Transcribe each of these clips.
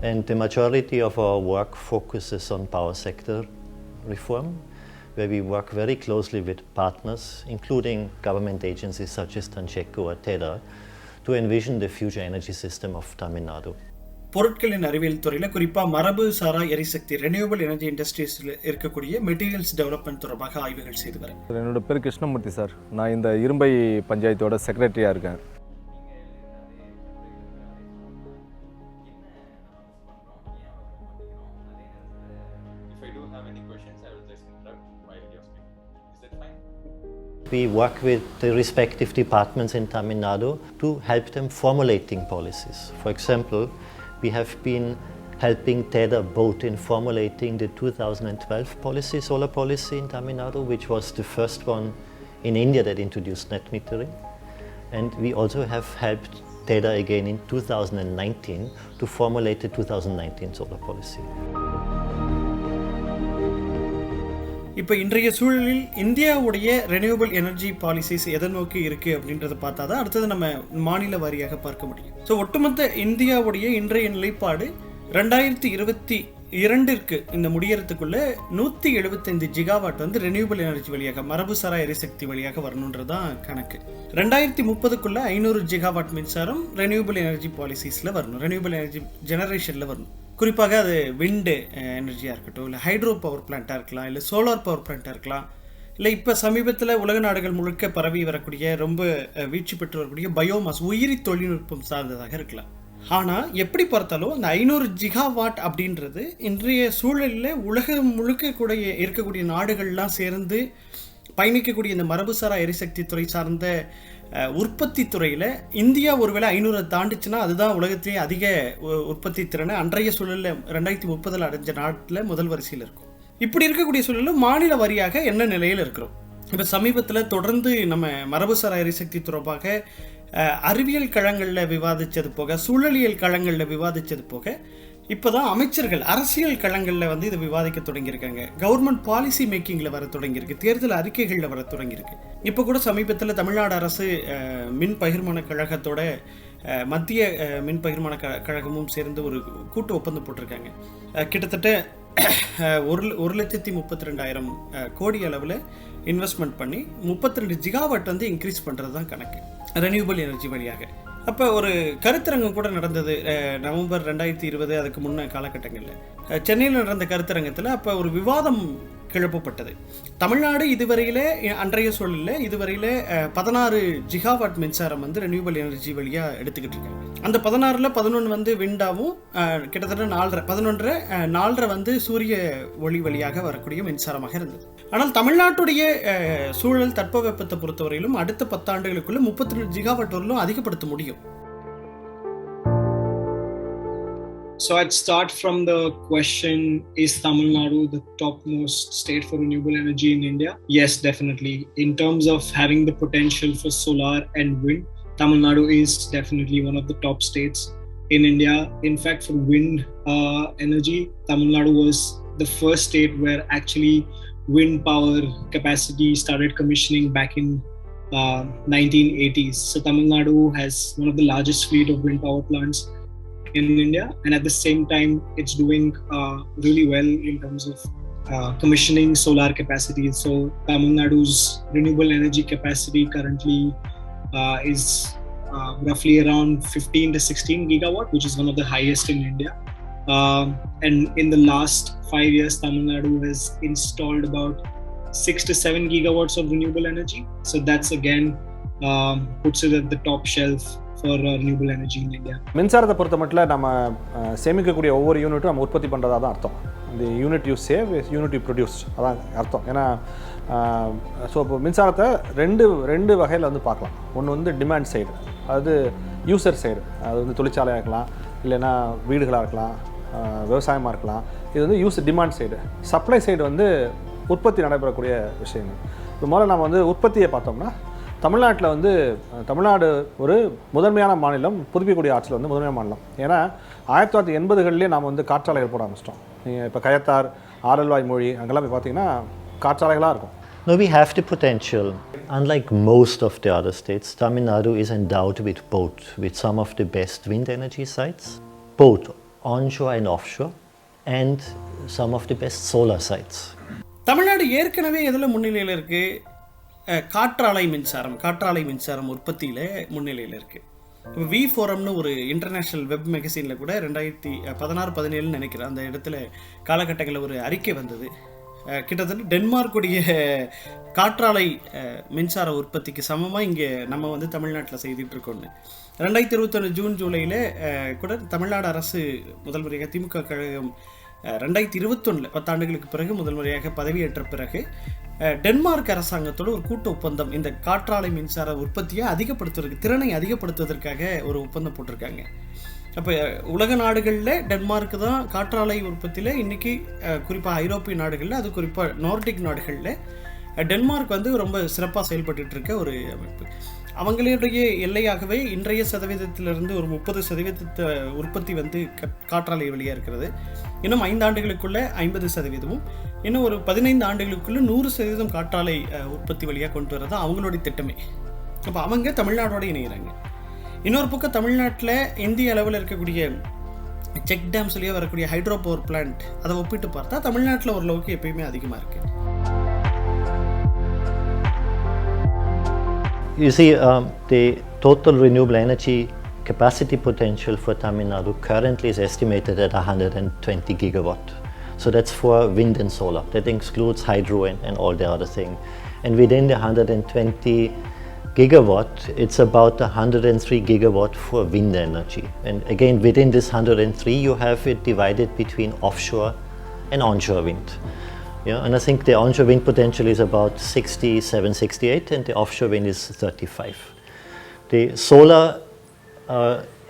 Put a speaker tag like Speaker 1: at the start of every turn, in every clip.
Speaker 1: And the majority of our work focuses on power sector reform, where we work very closely with partners, including government agencies such as TANGEDCO or TEDA, to envision the future energy system of Tamil Nadu.
Speaker 2: பொருட்களின் அறிவியல் துறையில் குறிப்பாக மரபு சாரா எரிசக்தி renewable energy இண்டஸ்ட்ரீஸில் இருக்கக்கூடிய materials development தொடர்பாக ஆய்வுகள் செய்து வரேன்.
Speaker 3: என்னோட பேர் கிருஷ்ணமூர்த்தி சார். நான் இந்த இரும்பை பஞ்சாயத்தோட செக்ரட்டரியாக இருக்கேன்.
Speaker 1: We work with the respective departments in Tamil Nadu to help them formulating policies. For example, we have been helping TEDA both in formulating the 2012 policy, solar policy in Tamil Nadu, which was the first one in India that introduced net metering. And we also have helped TEDA again in 2019 to formulate the 2019 solar policy.
Speaker 2: இப்போ இன்றைய சூழலில் இந்தியாவுடைய renewable energy policies எதை நோக்கி இருக்குது அப்படின்றத பார்த்தா தான் அடுத்தது நம்ம மாநில வாரியாக பார்க்க முடியும். ஸோ ஒட்டுமொத்த இந்தியாவுடைய இன்றைய நிலைப்பாடு 2022 இந்த முடியறதுக்குள்ள 175 ஜிகாவாட் வந்து ரெனியூவபிள் எனர்ஜி வழியாக மரபுசாரா எரிசக்தி வழியாக வரணுன்றது தான் கணக்கு. 2030 500 ஜிகாவாட் மின்சாரம் ரெனியூவபிள் எனர்ஜி பாலிசிஸில் வரணும், ரெனியூவபிள் எனர்ஜி ஜெனரேஷனில் வரணும். குறிப்பாக அது விண்டு எனர்ஜியாக இருக்கட்டும், இல்லை ஹைட்ரோ பவர் பிளான்ட்டாக இருக்கலாம், இல்லை சோலார் பவர் பிளான்ட்டாக இருக்கலாம், இல்லை இப்போ சமீபத்தில் உலக நாடுகள் முழுக்க பரவி வரக்கூடிய ரொம்ப வீழ்ச்சி பெற்று வரக்கூடிய பயோமாஸ் உயிரி தொழில்நுட்பம் சார்ந்ததாக இருக்கலாம். ஆனால் எப்படி பார்த்தாலும் அந்த 500 ஜிகாவாட் அப்படின்றது இன்றைய சூழலில் உலகம் முழுக்க கூட இருக்கக்கூடிய நாடுகள்லாம் சேர்ந்து பயணிக்கக்கூடிய இந்த மரபுசாரா எரிசக்தி துறை சார்ந்த உற்பத்தி துறையில் இந்தியா ஒருவேளை 500 தாண்டிச்சுன்னா அதுதான் உலகத்திலேயே அதிக உற்பத்தி திறனை அன்றைய சூழலில் 2030 அடைஞ்ச நாட்டில் முதல் வரிசையில் இருக்கும். இப்படி இருக்கக்கூடிய சூழலில் மாநில வாரியாக என்ன நிலையில் இருக்கிறோம்? இப்போ சமீபத்தில் தொடர்ந்து நம்ம மரபுசாரா எரிசக்தி தொடர்பாக அறிவியல் களங்களில் விவாதித்தது போக, சூழலியல் களங்களில் விவாதித்தது போக, இப்போ தான் அமைச்சர்கள் அரசியல் களங்களில் வந்து இதை விவாதிக்க தொடங்கியிருக்காங்க. கவர்மெண்ட் பாலிசி மேக்கிங்கில் வர தொடங்கியிருக்கு, தேர்தல் அறிக்கைகளில் வர தொடங்கியிருக்கு. இப்போ கூட சமீபத்தில் தமிழ்நாடு அரசு மின் பகிர்மான கழகத்தோட மத்திய மின் பகிர்மான கழகமும் சேர்ந்து ஒரு கூட்டு ஒப்பந்தம் போட்டிருக்காங்க. கிட்டத்தட்ட 1,32,000 கோடி அளவில் இன்வெஸ்ட்மெண்ட் பண்ணி 32 ஜிகாவாட் வந்து இன்க்ரீஸ் பண்ணுறது தான் கணக்கு ரெனியூவபிள் எனர்ஜி வழியாக. அப்போ ஒரு கருத்தரங்கம் கூட நடந்தது நவம்பர் 2020 அதுக்கு முன்ன காலகட்டங்களில் சென்னையில் நடந்த கருத்தரங்கத்தில். அப்போ ஒரு விவாதம் கிளப்பப்பட்டது. தமிழ்நாடு இதுவரையில் அன்றைய சூழலில் இதுவரையில் 16 ஜிகாவாட் மின்சாரம் வந்து ரெனியூவபிள் எனர்ஜி வழியாக எடுத்துக்கிட்டு இருக்காங்க. அந்த 16ல் 11 வந்து விண்டாவும் கிட்டத்தட்ட 4.5 வந்து சூரிய ஒளி வழியாக வரக்கூடிய மின்சாரமாக இருந்தது. ஆனால் தமிழ்நாட்டுடைய சூழல் தட்பவெப்பத்தை பொறுத்தவரையிலும் அடுத்த 10 ஆண்டுகளுக்குள்ள 32 ஜிகாவாட் வரலும் அதிகப்படுத்த முடியும்.
Speaker 4: So I'd start from the question, is Tamil Nadu the topmost state for renewable energy in India? Yes, definitely. In terms of having the potential for solar and wind, Tamil Nadu is definitely one of the top states in India. In fact, for wind energy, Tamil Nadu was the first state where actually wind power capacity started commissioning back in 1980s. So Tamil Nadu has one of the largest fleet of wind power plants in India, and at the same time it's doing really well in terms of commissioning solar capacity. So Tamil Nadu's renewable energy capacity currently is roughly around 15 to 16 gigawatt, which is one of the highest in India. And in the last 5 years, Tamil Nadu has installed about 6 to 7 gigawatts of renewable energy. So that's again puts it at the top shelf for renewable energy in India.
Speaker 3: மின்சாரத்தை பொறுத்த மட்டும் நம்ம சேமிக்கக்கூடிய ஒவ்வொரு யூனிட்டும் நம்ம உற்பத்தி பண்ணுறதா தான் அர்த்தம். இந்த unit you save unit you produce, அதான் அர்த்தம். ஏன்னா ஸோ இப்போ மின்சாரத்தை ரெண்டு வகையில் வந்து பார்க்கலாம். ஒன்று வந்து டிமாண்ட் சைடு, அது யூசர் சைடு, அது வந்து தொழிற்சாலையாக இருக்கலாம், இல்லைன்னா வீடுகளாக இருக்கலாம், விவசாயமாக இருக்கலாம். இது வந்து டிமாண்ட் சைடு. சப்ளை சைடு வந்து உற்பத்தி நடைபெறக்கூடிய விஷயங்கள். இப்போ முதல்ல நம்ம வந்து உற்பத்தியை பார்த்தோம்னா தமிழ்நாட்டில் வந்து தமிழ்நாடு ஒரு முதன்மையான மாநிலம், புதுப்பிக்கக்கூடிய ஆற்றல் வந்து முதன்மையான மாநிலம். ஏன்னா 1980களிலே நாம் வந்து காற்றாலைகள் போட ஆரம்பிச்சிட்டோம். நீங்கள் இப்போ கயத்தார், ஆரல்வாய் மொழி அங்கெல்லாம் போய் பார்த்தீங்கன்னா காற்றாலைகளாக இருக்கும்.
Speaker 1: No, we have the potential. Unlike most of the other states, Tamil Nadu is endowed with both, with some of the best wind energy sites, both onshore and offshore, and some of the best solar sites.
Speaker 2: Tamil Nadu ஏற்கனவே எதில் முன்னிலையில் இருக்குது? காற்றாலை மின்சாரம் உற்பத்தியில் முன்னிலையில் இருக்குது. இப்போ வி ஃபோரம்னு ஒரு இன்டர்நேஷ்னல் வெப் மேகசினில் கூட 2016-17 நினைக்கிறேன், அந்த இடத்துல காலகட்டங்களில் ஒரு அறிக்கை வந்தது. கிட்டத்தட்ட டென்மார்க்குடைய காற்றாலை மின்சார உற்பத்திக்கு சமமாக இங்கே நம்ம வந்து தமிழ்நாட்டில் செய்துட்ருக்கோன்னு 2021 ஜூன் ஜூலையில் கூட தமிழ்நாடு அரசு முதல் முறையாக திமுக கழகம் 2021 10 ஆண்டுகளுக்கு பிறகு முதல் முறையாக பதவியேற்ற பிறகு டென்மார்க் அரசாங்கத்தோடு ஒரு கூட்டு ஒப்பந்தம் இந்த காற்றாலை மின்சார உற்பத்தியை அதிகப்படுத்துவதற்கு, திறனை அதிகப்படுத்துவதற்காக ஒரு ஒப்பந்தம் போட்டிருக்காங்க. அப்போ உலக நாடுகளில் டென்மார்க்கு தான் காற்றாலை உற்பத்தியில் இன்றைக்கி, குறிப்பாக ஐரோப்பிய நாடுகளில், அது குறிப்பாக நார்டிக் நாடுகளில் டென்மார்க் வந்து ரொம்ப சிறப்பாக செயல்பட்டு இருக்க ஒரு அமைப்பு. அவங்களுடைய எல்லையாகவே இன்றைய சதவீதத்திலிருந்து ஒரு 30% உற்பத்தி வந்து காற்றாலை வழியாக இருக்கிறது. இன்னும் 5 ஆண்டுகளுக்குள்ள 50%, இன்னும் ஒரு 15 ஆண்டுகளுக்குள்ள 100% காற்றாலை உற்பத்தி வழியாக கொண்டு வரது அவங்களுடைய திட்டமே. அப்போ அவங்க தமிழ்நாடோட இணைகிறாங்க. இன்னொரு பக்கம் தமிழ்நாட்டில் இந்திய அளவில் இருக்கக்கூடிய செக் டேம் சொல்லியே வரக்கூடிய ஹைட்ரோ பவர் பிளான்ட், அதை ஒப்பிட்டு பார்த்தா தமிழ்நாட்டில் ஓரளவுக்கு எப்பயுமே அதிகமாக இருக்குது.
Speaker 1: You see, the total renewable energy capacity potential for Tamil Nadu currently is estimated at 120 gigawatt. So that's for wind and solar. That includes hydro and all the other things. And within the 120 gigawatt, it's about 103 gigawatt for wind energy. And again, within this 103, you have it divided between offshore and onshore wind. Yeah, and I think the onshore wind potential is about 67-68, and the offshore wind is 35. The solar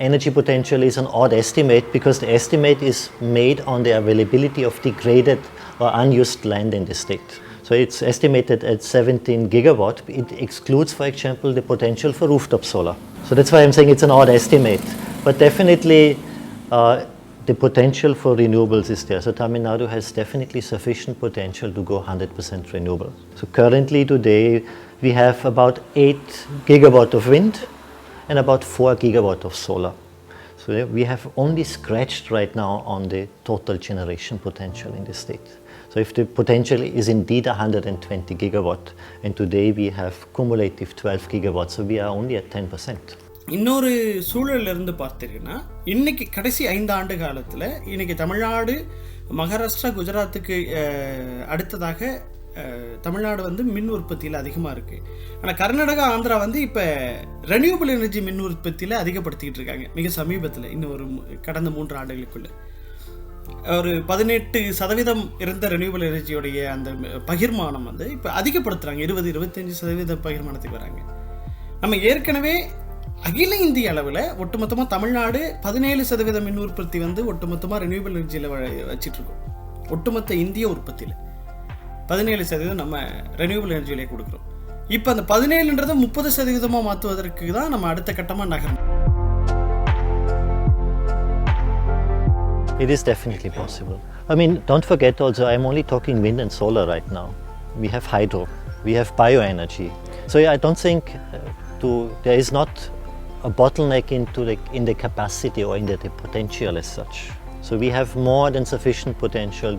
Speaker 1: energy potential is an odd estimate because the estimate is made on the availability of degraded or unused land in the state. So it's estimated at 17 gigawatt. It excludes, for example, the potential for rooftop solar. So that's why I'm saying it's an odd estimate. But definitely the potential for renewables is there. So Tamil Nadu has definitely sufficient potential to go 100% renewable. So currently today we have about 8 gigawatt of wind and about 4 gigawatt of solar. So we have only scratched right now on the total generation potential in the state. So if the potential is indeed 120 gigawatt, and today we have cumulative 12 gigawatts, so we are only at 10%.
Speaker 2: இன்னொரு சூழலிருந்து பார்த்தீங்கன்னா, இன்றைக்கி கடைசி 5 ஆண்டு காலத்தில் இன்றைக்கி தமிழ்நாடு, மகாராஷ்டிரா, குஜராத்துக்கு அடுத்ததாக தமிழ்நாடு வந்து மின் உற்பத்தியில் அதிகமாக இருக்குது. ஆனால் கர்நாடகா, ஆந்திரா வந்து இப்போ ரெனியூபிள் எனர்ஜி மின் உற்பத்தியில் அதிகப்படுத்திக்கிட்டு இருக்காங்க. மிக சமீபத்தில் இன்னும் ஒரு கடந்த 3 ஆண்டுகளுக்குள்ள ஒரு 18% இருந்த ரெனியூபிள் எனர்ஜியோடைய அந்த பகிர்மானம் வந்து இப்போ அதிகப்படுத்துகிறாங்க. 20-25% பகிர்மானத்துக்கு வராங்க. நம்ம ஏற்கனவே அகில இந்திய அளவில் ஒட்டுமொத்தமாக தமிழ்நாடு 17% மின் உற்பத்தி வந்து ஒட்டுமொத்தமாக ரெனியூபிள் எனர்ஜியில் வச்சிட்ருக்கோம். ஒட்டுமொத்த இந்திய உற்பத்தியில் 17% நம்ம ரெனியூபிள் எனர்ஜியிலே கொடுக்குறோம். இப்போ அந்த 17ன்றதை 30% மாற்றுவதற்கு தான் நம்ம அடுத்த கட்டமாக நகரணும்.
Speaker 1: It is definitely possible. I mean, don't forget also, I'm only talking wind and solar right now. We have hydro, we have bioenergy. So yeah, I don't think there is not a bottleneck in the capacity or in the potential as such. So we have more than sufficient potential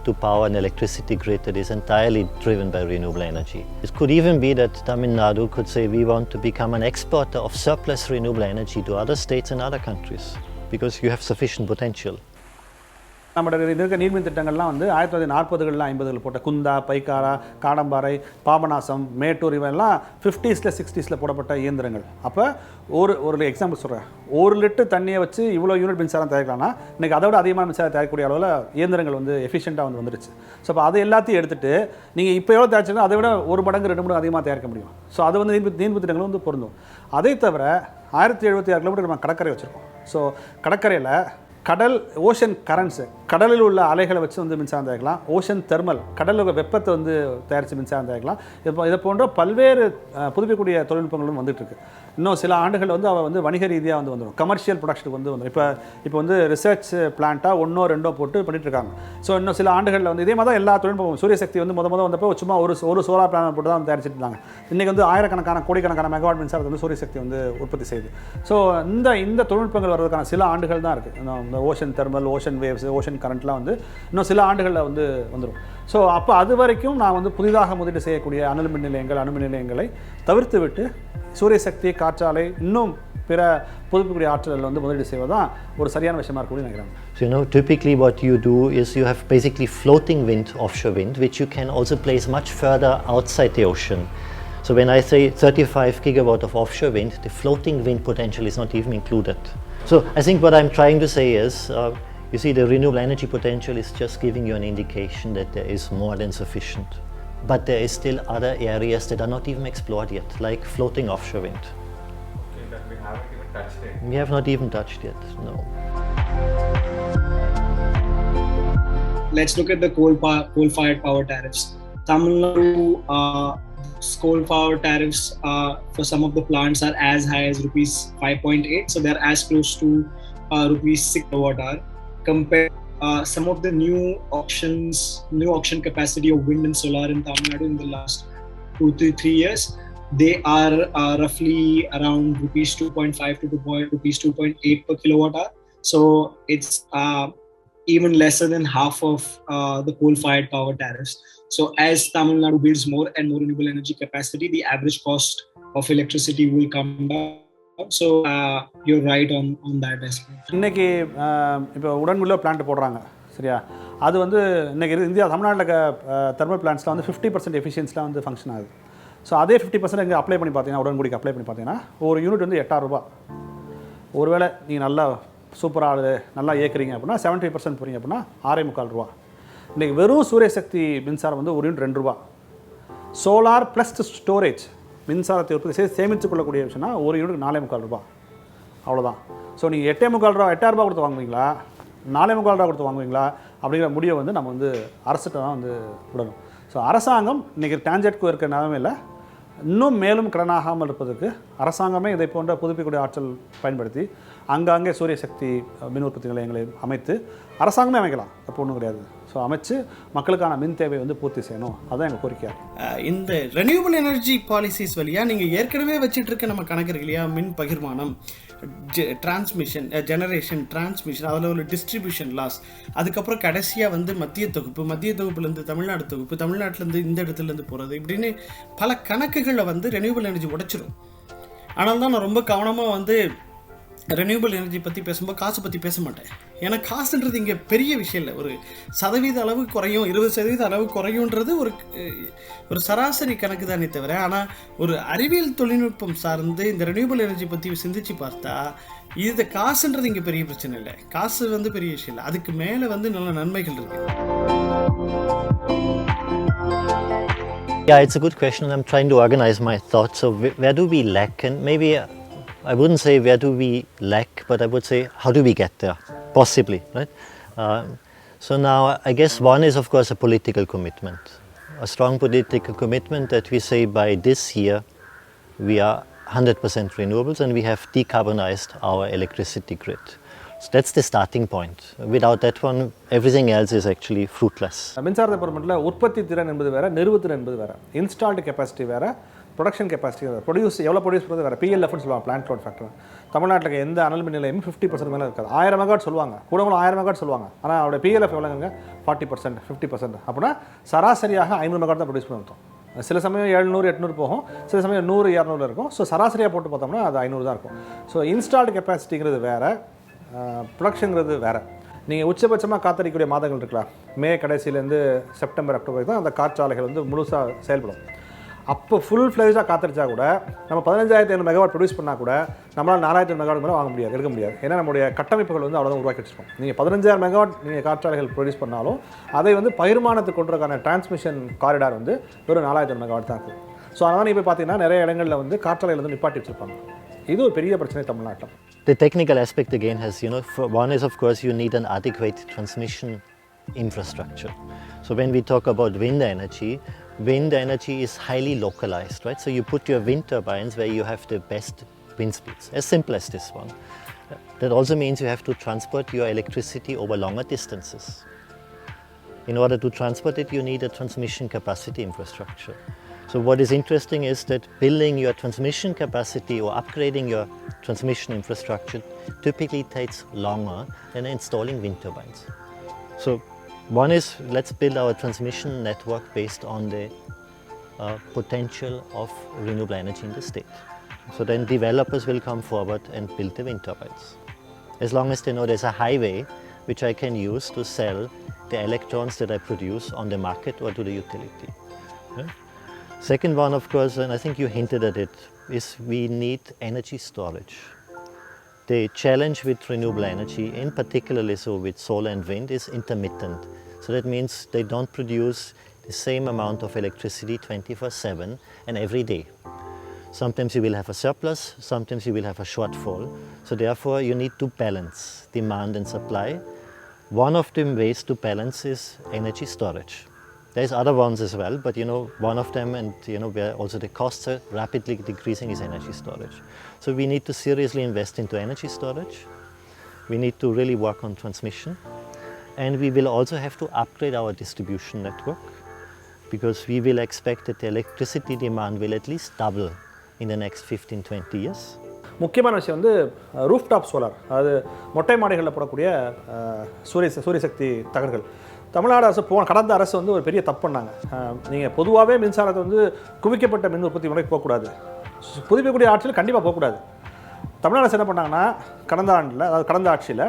Speaker 1: to power an electricity grid that is entirely driven by renewable energy. It could even be that Tamil Nadu could say we want to become an exporter of surplus renewable energy to other states and other countries because you have sufficient potential.
Speaker 3: நம்மளோட இருக்க நீர்மின் திட்டங்கள்லாம் வந்து 1940களில் 50களில் போட்ட குந்தா, பைக்காரா, காடம்பாறை, பாபநாசம், மேட்டூர் இவெல்லாம் 50s 60s போடப்பட்ட இயந்திரங்கள். அப்போ ஒரு எக்ஸாம்பிள் சொல்கிறேன், 1 லிட்டர் தண்ணியை வச்சு இவ்வளோ யூனிட் மின்சாரம் தயாரிக்கலாம்னா இன்றைக்கி அதை விட அதிகமான மின்சாரம் தயாரிக்கக்கூடிய அளவில் இயந்திரங்கள் வந்து எஃபிஷியண்ட்டாக வந்துருச்சு. ஸோ அப்போ அதை எல்லாத்தையும் எடுத்துகிட்டு நீங்கள் இப்போ எவ்வளோ தயாரிச்சிங்கன்னா அதை விட 1 மடங்கு 2 மடங்கு அதிகமாக தயாரிக்க முடியும். ஸோ அது வந்து நீர்மின் திட்டங்களும் வந்து பொருந்தும். அதை தவிர 1076 கிலோமீட்டர் நம்ம கடற்கரை வச்சுருக்கோம். ஸோ கடற்கரையில் ஓஷன் கரண்ட்ஸு, கடலில் உள்ள அலைகளை வச்சு வந்து மின்சாரம் தயாரிக்கலாம். ஓஷன் தெர்மல், கடலில் வெப்பத்தை வந்து தயாரித்து மின்சாரம் தயாரிக்கலாம். இதை போன்ற பல்வேறு புதுப்பிக்கக்கூடிய தொழில்நுட்பங்களும் வந்துட்டுருக்கு. இன்னும் சில ஆண்டுகள் வந்து அவள் வந்து வணிக ரீதியாக வந்துடும், கமர்ஷியல் ப்ரொடக்ஷனுக்கு வந்துடும். இப்போ வந்து ரிசர்ச் பிளான்ட்டாக 1 2 போட்டு பண்ணிட்டுருக்காங்க. ஸோ இன்னும் சில ஆண்டுகளில் வந்து இதே மாதிரி தான் எல்லா தொழில்நுட்பமும். சூரிய சக்தி வந்து முத வந்தப்போ சும்மா ஒரு சோலார் பிளான் போட்டு தான் தயாரிச்சுட்டு இருந்தாங்க. இன்றைக்கி வந்து ஆயிரக்கணக்கான கோடிக்கணக்கான மெகாவாட் மின்சாரத்தை வந்து சூரிய சக்தி வந்து உற்பத்தி செய்யுது. ஸோ இந்த தொழில்நுட்பங்கள் வர்றதுக்கான சில ஆண்டுகள் தான் இருக்குது. Ocean thermal, ocean waves, ocean கரண்ட்லாம் வந்து இன்னும் சில ஆண்டுகளில் வந்து வந்துடும். ஸோ அப்போ அது வரைக்கும் நான் வந்து புதிதாக முதலீடு செய்யக்கூடிய அனல் மின் நிலையங்கள், அணுமின் நிலையங்களை தவிர்த்து விட்டு சூரிய சக்தி, காற்றாலை, இன்னும் பிற புதுப்பிக்கக்கூடிய ஆற்றலில் வந்து முதலீடு செய்வதுதான் ஒரு சரியான விஷயமா இருக்கும்னு நினைக்கிறேன்.
Speaker 1: So typically what you do is you have basically floating wind, offshore wind, which you can also place much further outside the ocean. So when I say 35 gigawatt of offshore wind, the floating wind potential is not even included. So I think what I'm trying to say is, you see, the renewable energy potential is just giving you an indication that there is more than sufficient. But there is still other areas that are not even explored yet, like floating offshore wind.
Speaker 5: Okay, that we haven't even touched it.
Speaker 1: We have not even touched yet, no.
Speaker 4: Let's look at the coal-fired power tariffs. Tamil Nadu coal-power tariffs for some of the plants are as high as rupees 5.8, so they're as close to rupees 6 kilowatt-hour. Compare some of the new auction capacity of wind and solar in Tamil Nadu in the last 2 to 3 years. They are roughly around rupees 2.5 to rupees 2.8 per kilowatt-hour. So it's even lesser than half of the coal-fired power tariffs. So as Tamil Nadu builds more and more renewable energy capacity, the average cost of electricity will come down. So you're right on that aspect.
Speaker 3: இன்றைக்கி இப்போ உடன்குடியில் plant போடுறாங்க, சரியா? அது வந்து இன்றைக்கி India தமிழ்நாட்டில் thermal பிளான்ட்ஸில் வந்து 50% எஃபிஷியன்ஸில் வந்து ஃபங்க்ஷன் ஆகுது. ஸோ அதே 50% இங்கே அப்ளை பண்ணி பார்த்தீங்கன்னா, உடன்குடிக்கு அப்ளை பண்ணி பார்த்தீங்கன்னா ஒரு யூனிட் வந்து 8,000 ரூபாய். ஒருவேளை நீங்கள் நல்லா சூப்பராக நல்லா ஏற்கிறீங்க அப்படின்னா 75% போகிறீங்க அப்படின்னா 6.25 ரூபா. இன்றைக்கி வெறும் சூரிய சக்தி மின்சாரம் வந்து ஒரு யூனிட் 2 ரூபா. சோலார் ப்ளஸ் ஸ்டோரேஜ் மின்சாரத்தை உற்பத்தி செய்து சேமித்து கொள்ளக்கூடிய விஷயம்னா ஒரு யூனிட் 4.25 ரூபா. அவ்வளோதான். ஸோ நீங்கள் 8.25 ரூபா 8,000 ரூபா கொடுத்து வாங்குவீங்களா, 4.25 ரூபா கொடுத்து வாங்குவீங்களா அப்படிங்கிற முடிவை வந்து நம்ம வந்து அரசுகிட்ட தான் வந்து விடணும். ஸோ அரசாங்கம் இன்றைக்கி TANGEDCO இருக்கிற நிலைமையில் இன்னும் மேலும் கடனாகாமல் இருப்பதற்கு அரசாங்கமே இதை போன்ற புதுப்பிக்கக்கூடிய ஆற்றல் பயன்படுத்தி அங்கங்கே சூரிய சக்தி மின் உற்பத்தி நிலையங்களை அமைத்து அரசாங்கமே அமைக்கலாம், தப்பு ஒன்றும் கிடையாது. ஸோ அமைச்சு மக்களுக்கான மின் தேவை வந்து பூர்த்தி செய்யணும், அதுதான் எங்கள் கோரிக்கையாக.
Speaker 2: இந்த ரெனியூபிள் எனர்ஜி பாலிசிஸ் வழியாக நீங்கள் ஏற்கனவே வச்சுட்டு இருக்க நம்ம கணக்கு இருக்கு இல்லையா, மின் பகிர்மானம், டிரான்ஸ்மிஷன், ஜெனரேஷன், டிரான்ஸ்மிஷன், அதில் ஒரு டிஸ்ட்ரிபியூஷன் லாஸ், அதுக்கப்புறம் கடைசியாக வந்து மத்திய தொகுப்புலேருந்து தமிழ்நாடு தொகுப்பு, தமிழ்நாட்டிலேருந்து இந்த இடத்துலேருந்து போகிறது, இப்படின்னு பல கணக்குகளில் வந்து ரெனியூபிள் எனர்ஜி உடைச்சிடும். ஆனால் தான் நான் ரொம்ப கவனமாக வந்து ரெனியூபிள் எனர்ஜி பற்றி பேசும்போது காசு பற்றி பேச மாட்டேன். ஏன்னா காசுன்றது இங்கே பெரிய விஷயம் இல்லை. ஒரு சதவீத அளவு குறையும், 20% அளவு குறையுன்றது ஒரு சராசரி கணக்கு தானே தவிர, ஆனால் ஒரு அறிவியல் தொழில்நுட்பம் சார்ந்து இந்த ரெனியூபிள் எனர்ஜி பற்றி சிந்திச்சு பார்த்தா இது காசுன்றது இங்கே பெரிய பிரச்சனை இல்லை. காசு வந்து பெரிய விஷயம் இல்லை, அதுக்கு மேலே வந்து நல்ல நன்மைகள் இருக்கு.
Speaker 1: Yeah, it's a good question. I'm trying to organize my thoughts. So where do we lack? And maybe I wouldn't say where do we lack, but I would say how do we get there? Possibly, right? So now I guess one is of course a political commitment. A strong political commitment that we say by this year we are 100% renewables and we have decarbonized our electricity grid. So that's the starting point. Without that one, everything else is actually fruitless.
Speaker 3: மின்சாரத்தை பொறுத்தமட்டில் உற்பத்தி திறன் என்பது வேறு, நிறுவுத்திறன் என்பது வேறு, installed capacity வேறு, production capacity வேறு, எவ்வளோ ப்ரொடியூஸ் பண்ணுறது வேறு, PLFன்னு சொல்லுவாங்க, பிளான்ட் லோட் ஃபேக்டர். தமிழ்நாட்டில் எந்த அனல் மின் நிலையமும் 50% மேலே இருக்காது. 1000 மெகாவாட் சொல்லுவாங்க, கூட 1000 மெகாவாட் சொல்லுவாங்க, ஆனால் அவருடைய PLF எவ்வளோங்க, 40%, 50%. அப்படின்னா சராசரியாக 500 மெகாவாட் தான் ப்ரொடியூஸ் பண்ணிட்டோம். சில சமயம் 700, 800 போகும், சில சமயம் 100, 200 இருக்கும். ஸோ சராசரியாக போட்டு பார்த்தோம்னா அது 500 தான் இருக்கும். ஸோ இன்ஸ்டால்டு கெப்பாசிட்டிங்கிறது வேறு, ப்ரொடக்ஷனுங்கிறது வேறு. நீங்கள் உச்சபட்சமாக காத்தடிக்கக்கூடிய மாதங்கள் இருக்கலாம், மே கடைசியிலேருந்து செப்டம்பர், அக்டோபர் தான் அந்த காற்றாலைகள் வந்து முழுசாக செயல்படும். அப்போ ஃபுல் ஃப்ளேஜாக காத்தடிச்சா கூட நம்ம 15,500 மெகாவாட் ப்ரொடியூஸ் பண்ணால் கூட நம்மளால் 4,000 மெகாவாட் மேலே வாங்க முடியாது, எடுக்க முடியாது. ஏன்னா நம்மளுடைய கட்டமைப்புகள் வந்து அவ்வளோதான் உருவாக்கி வச்சுருக்கோம். நீங்கள் 15,000 மெகாவாட் நீங்கள் காற்றாலைகள் ப்ரொடியூஸ் பண்ணாலும் அதை வந்து பகிர்மானத்துக்கு கொண்டுறதுக்கான டிரான்ஸ்மிஷன் காரிடார் வந்து வெறும் 4,000 மெகாவாட் தான் இருக்குது. ஸோ அதனால் நீங்கள் போய் பார்த்தீங்கன்னா நிறைய இடங்களில் வந்து காற்றாலைகள் வந்து நிப்பாட்டி வச்சுருப்பாங்க. இது ஒரு பெரிய பிரச்சனை தமிழ்நாட்டில்.
Speaker 1: The technical aspect again has, one is of course you need an adequate transmission infrastructure. So when we talk about wind energy is highly localized, right? So you put your wind turbines where you have the best wind speeds, as simple as this one. That also means you have to transport your electricity over longer distances. In order to transport it, you need a transmission capacity infrastructure. So what is interesting is that building your transmission capacity or upgrading your transmission infrastructure typically takes longer than installing wind turbines. So one is, let's build our transmission network based on the potential of renewable energy in the state. So then developers will come forward and build the wind turbines. As long as they know there's a highway which I can use to sell the electrons that I produce on the market or to the utility. Yeah? Second one, of course, and I think you hinted at it, is we need energy storage. The challenge with renewable energy, in particularly so with solar and wind, is intermittent. So that means they don't produce the same amount of electricity 24/7 and every day. Sometimes you will have a surplus, sometimes you will have a shortfall. So therefore you need to balance demand and supply. One of the ways to balance is energy storage. There's other ones as well, but one of them, and where also the costs are rapidly decreasing, is energy storage. So we need to seriously invest into energy storage. We need to really work on transmission. And we will also have to upgrade our distribution network, because we will expect that the electricity demand will at least double in the next 15-20 years.
Speaker 3: முக்கியமான விஷயம் வந்து roof top solar, அது மொட்டை மாடிகளில் போடக்கூடிய சூரிய சக்தி தகடுகள். தமிழ்நாடு அரசு கடந்த அரசு வந்து ஒரு பெரிய தப்பு பண்ணாங்க. நீங்கள் பொதுவாகவே மின்சாரத்தை வந்து குவிக்கப்பட்ட மின் உற்பத்தி முறைக்கு போகக்கூடாது, புதுப்பிக்கக்கூடிய ஆட்சியில் கண்டிப்பாக போகக்கூடாது. தமிழ்நாடு அரசு என்ன பண்ணாங்கன்னா கடந்த ஆட்சியில்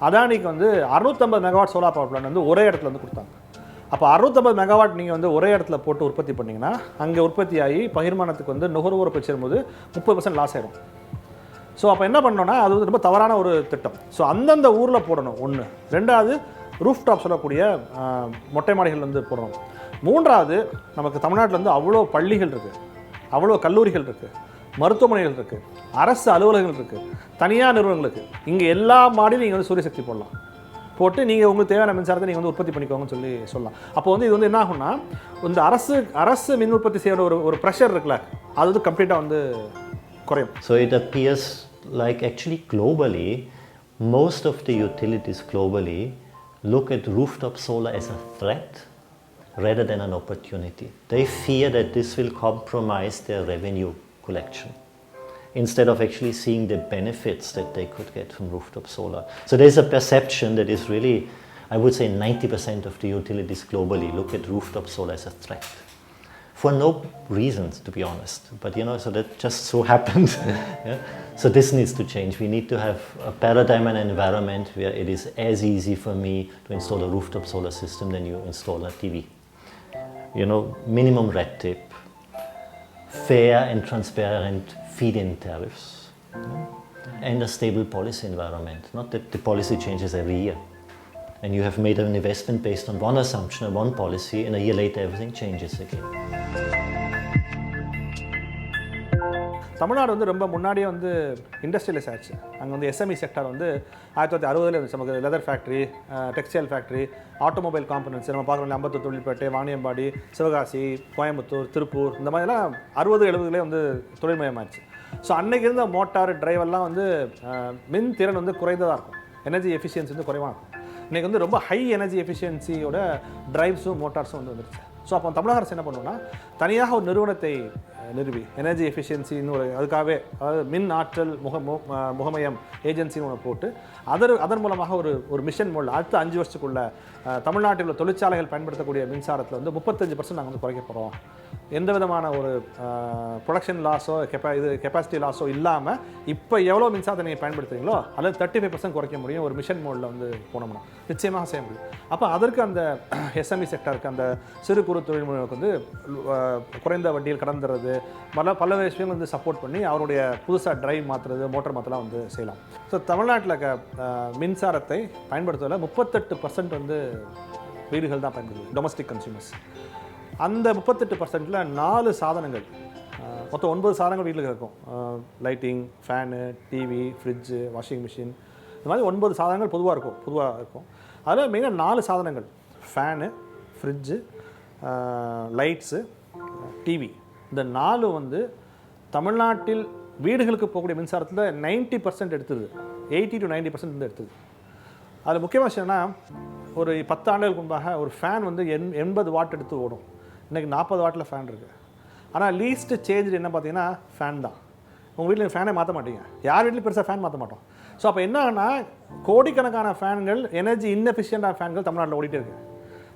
Speaker 3: அதானிக்கு வந்து 650 மெகாவாட் சோலார் பவர் பிளான்ட் வந்து ஒரே இடத்துல வந்து கொடுத்தாங்க. அப்போ 650 மெகாவாட் நீங்கள் வந்து ஒரே இடத்துல போட்டு உற்பத்தி பண்ணிங்கன்னா அங்கே உற்பத்தி ஆகி பகிர்மானத்துக்கு வந்து நுகர்வோரை போய் சேரும்போது 30% லாஸ் ஆயிடும். ஸோ அப்போ என்ன பண்ணோன்னா அது வந்து ரொம்ப தவறான ஒரு திட்டம். ஸோ அந்தந்த ஊரில் போடணும் ஒன்று. ரெண்டாவது ரூஃப் டாப் சொல்லக்கூடிய மொட்டை மாடிகள் வந்து போடணும். மூன்றாவது, நமக்கு தமிழ்நாட்டில் வந்து அவ்வளோ பள்ளிகள் இருக்குது, அவ்வளோ கல்லூரிகள் இருக்குது, மருத்துவமனைகள் இருக்குது, அரசு அலுவலகங்கள் இருக்குது, தனியார் நிறுவனங்களுக்கு. இங்கே எல்லா மாடியும் நீங்கள் வந்து சூரிய சக்தி போட்டு நீங்கள் உங்களுக்கு தேவையான மின்சாரத்தை நீங்கள் வந்து உற்பத்தி பண்ணிக்கோங்கன்னு சொல்லலாம். அப்போ வந்து இது வந்து என்ன ஆகும்னா, இந்த அரசு மின் உற்பத்தி செய்கிற ஒரு ப்ரெஷர் இருக்குல்ல, அது வந்து கம்ப்ளீட்டாக வந்து குறையும்.
Speaker 1: So it appears like actually globally, most of the utilities globally look at rooftop solar as a threat rather than an opportunity. They fear that this will compromise their revenue collection, instead of actually seeing the benefits that they could get from rooftop solar. So there's a perception that is really, I would say 90% of the utilities globally look at rooftop solar as a threat. For no reasons, to be honest. But so that just so happened. Yeah? So this needs to change. We need to have a paradigm and environment where it is as easy for me to install a rooftop solar system than you install a TV. Minimum red tape, fair and transparent feed-in tariffs, and a stable policy environment. Not that the policy changes every year, and you have made an investment based on one assumption and one policy, and a year later everything changes again.
Speaker 3: Tamil Nadu வந்து ரொம்ப முன்னாடியே வந்து industrialise ஆச்சு. அங்கே வந்து SME sector வந்து 1960 இருந்துச்சு. நமக்கு leather factory, textile factory, automobile components நம்ம பார்க்குறோம். அம்பத்தூர் தொழில்பேட்டை, வாணியம்பாடி, சிவகாசி, கோயம்புத்தூர், திருப்பூர், இந்த மாதிரிலாம் 60-70 வந்து தொழில்மயமாச்சு. ஸோ அன்றைக்கி இருந்த மோட்டார் டிரைவெல்லாம் வந்து மின் திறன் வந்து குறைந்ததாக இருக்கும், எனர்ஜி எஃபிஷியன்சி வந்து குறைவாக இருக்கும். இன்றைக்கி வந்து ரொம்ப ஹை எனர்ஜி எஃபிஷியன்சியோட டிரைவ்ஸும் மோட்டார்ஸும் வந்து வந்துருச்சு. ஸோ அப்போ தமிழக அரசு என்ன பண்ணுவோம்னா, தனியாக ஒரு நிறுவனத்தை நிறுவி எனர்ஜி எஃபிஷியன்சின்னு அதுக்காகவே, அதாவது மின் ஆற்றல் முகமையம் ஏஜென்சின்னு ஒன்று போட்டு அதன் மூலமாக ஒரு மிஷன் மூலம் அடுத்த 5 வருஷத்துக்குள்ள தமிழ்நாட்டில் உள்ள தொழிற்சாலைகள் பயன்படுத்தக்கூடிய மின்சாரத்தில் வந்து 35% நாங்கள் வந்து குறைக்க போகிறோம். எந்த விதமான ஒரு ப்ரொடக்ஷன் லாஸோ கெப்பாசிட்டி லாஸோ இல்லாமல் இப்போ எவ்வளோ மின்சாரத்தை நீங்கள் பயன்படுத்துறீங்களோ அதில் 35% குறைக்க முடியும் ஒரு மிஷன் மோடில் வந்து போனோம்னா நிச்சயமாக செய்ய முடியும். அப்போ அதற்கு அந்த எஸ்எம்இ செக்டருக்கு, அந்த சிறு குறு தொழில் முனைவுக்கு வந்து குறைந்த வட்டியில் கடந்துறது, பல விஷயங்கள் வந்து சப்போர்ட் பண்ணி அவருடைய புதுசாக டிரைவ் மாற்றுறது, மோட்டர் மாற்றலாம் வந்து செய்யலாம். ஸோ தமிழ்நாட்டில் மின்சாரத்தை பயன்படுத்துவதில் 38% வந்து வீடுகள் தான் பயன்படுத்துது, டொமஸ்டிக் கன்சியூமர்ஸ். அந்த 38%ல் 4 சாதனங்கள், மொத்தம் 9 சாதனங்கள் வீட்டில் இருக்கும். Lighting, fan, TV, fridge, washing machine, இந்த மாதிரி 9 சாதனங்கள் பொதுவாக இருக்கும். அதில் மெயினாக 4 சாதனங்கள், ஃபேனு, ஃப்ரிட்ஜு, லைட்ஸு, டிவி, இந்த 4 வந்து தமிழ்நாட்டில் வீடுகளுக்கு போகக்கூடிய மின்சாரத்தில் 90% எடுத்துது, 80 to 90% வந்து எடுத்துது. அதில் முக்கியமான விஷயம்னா, ஒரு 10 ஆண்டுகளுக்கு முன்பாக ஒரு ஃபேன் வந்து 80 வாட் எடுத்து ஓடும். இன்றைக்கி 40 வாட்டில் ஃபேன் இருக்குது. ஆனால் லீஸ்ட் சேஞ்ச் என்ன பார்த்தீங்கன்னா ஃபேன் தான். உங்கள் வீட்டில் ஃபேனே மாற்ற மாட்டீங்க, யார் வீட்லையும் பெருசாக ஃபேன் மாற்ற மாட்டோம். ஸோ அப்போ என்னன்னா கோடிக்கணக்கான ஃபேன்கள், எனர்ஜி இன்எஃபிஷியண்டான ஃபேன்கள் தமிழ்நாட்டில் ஓடிட்டே இருக்குது.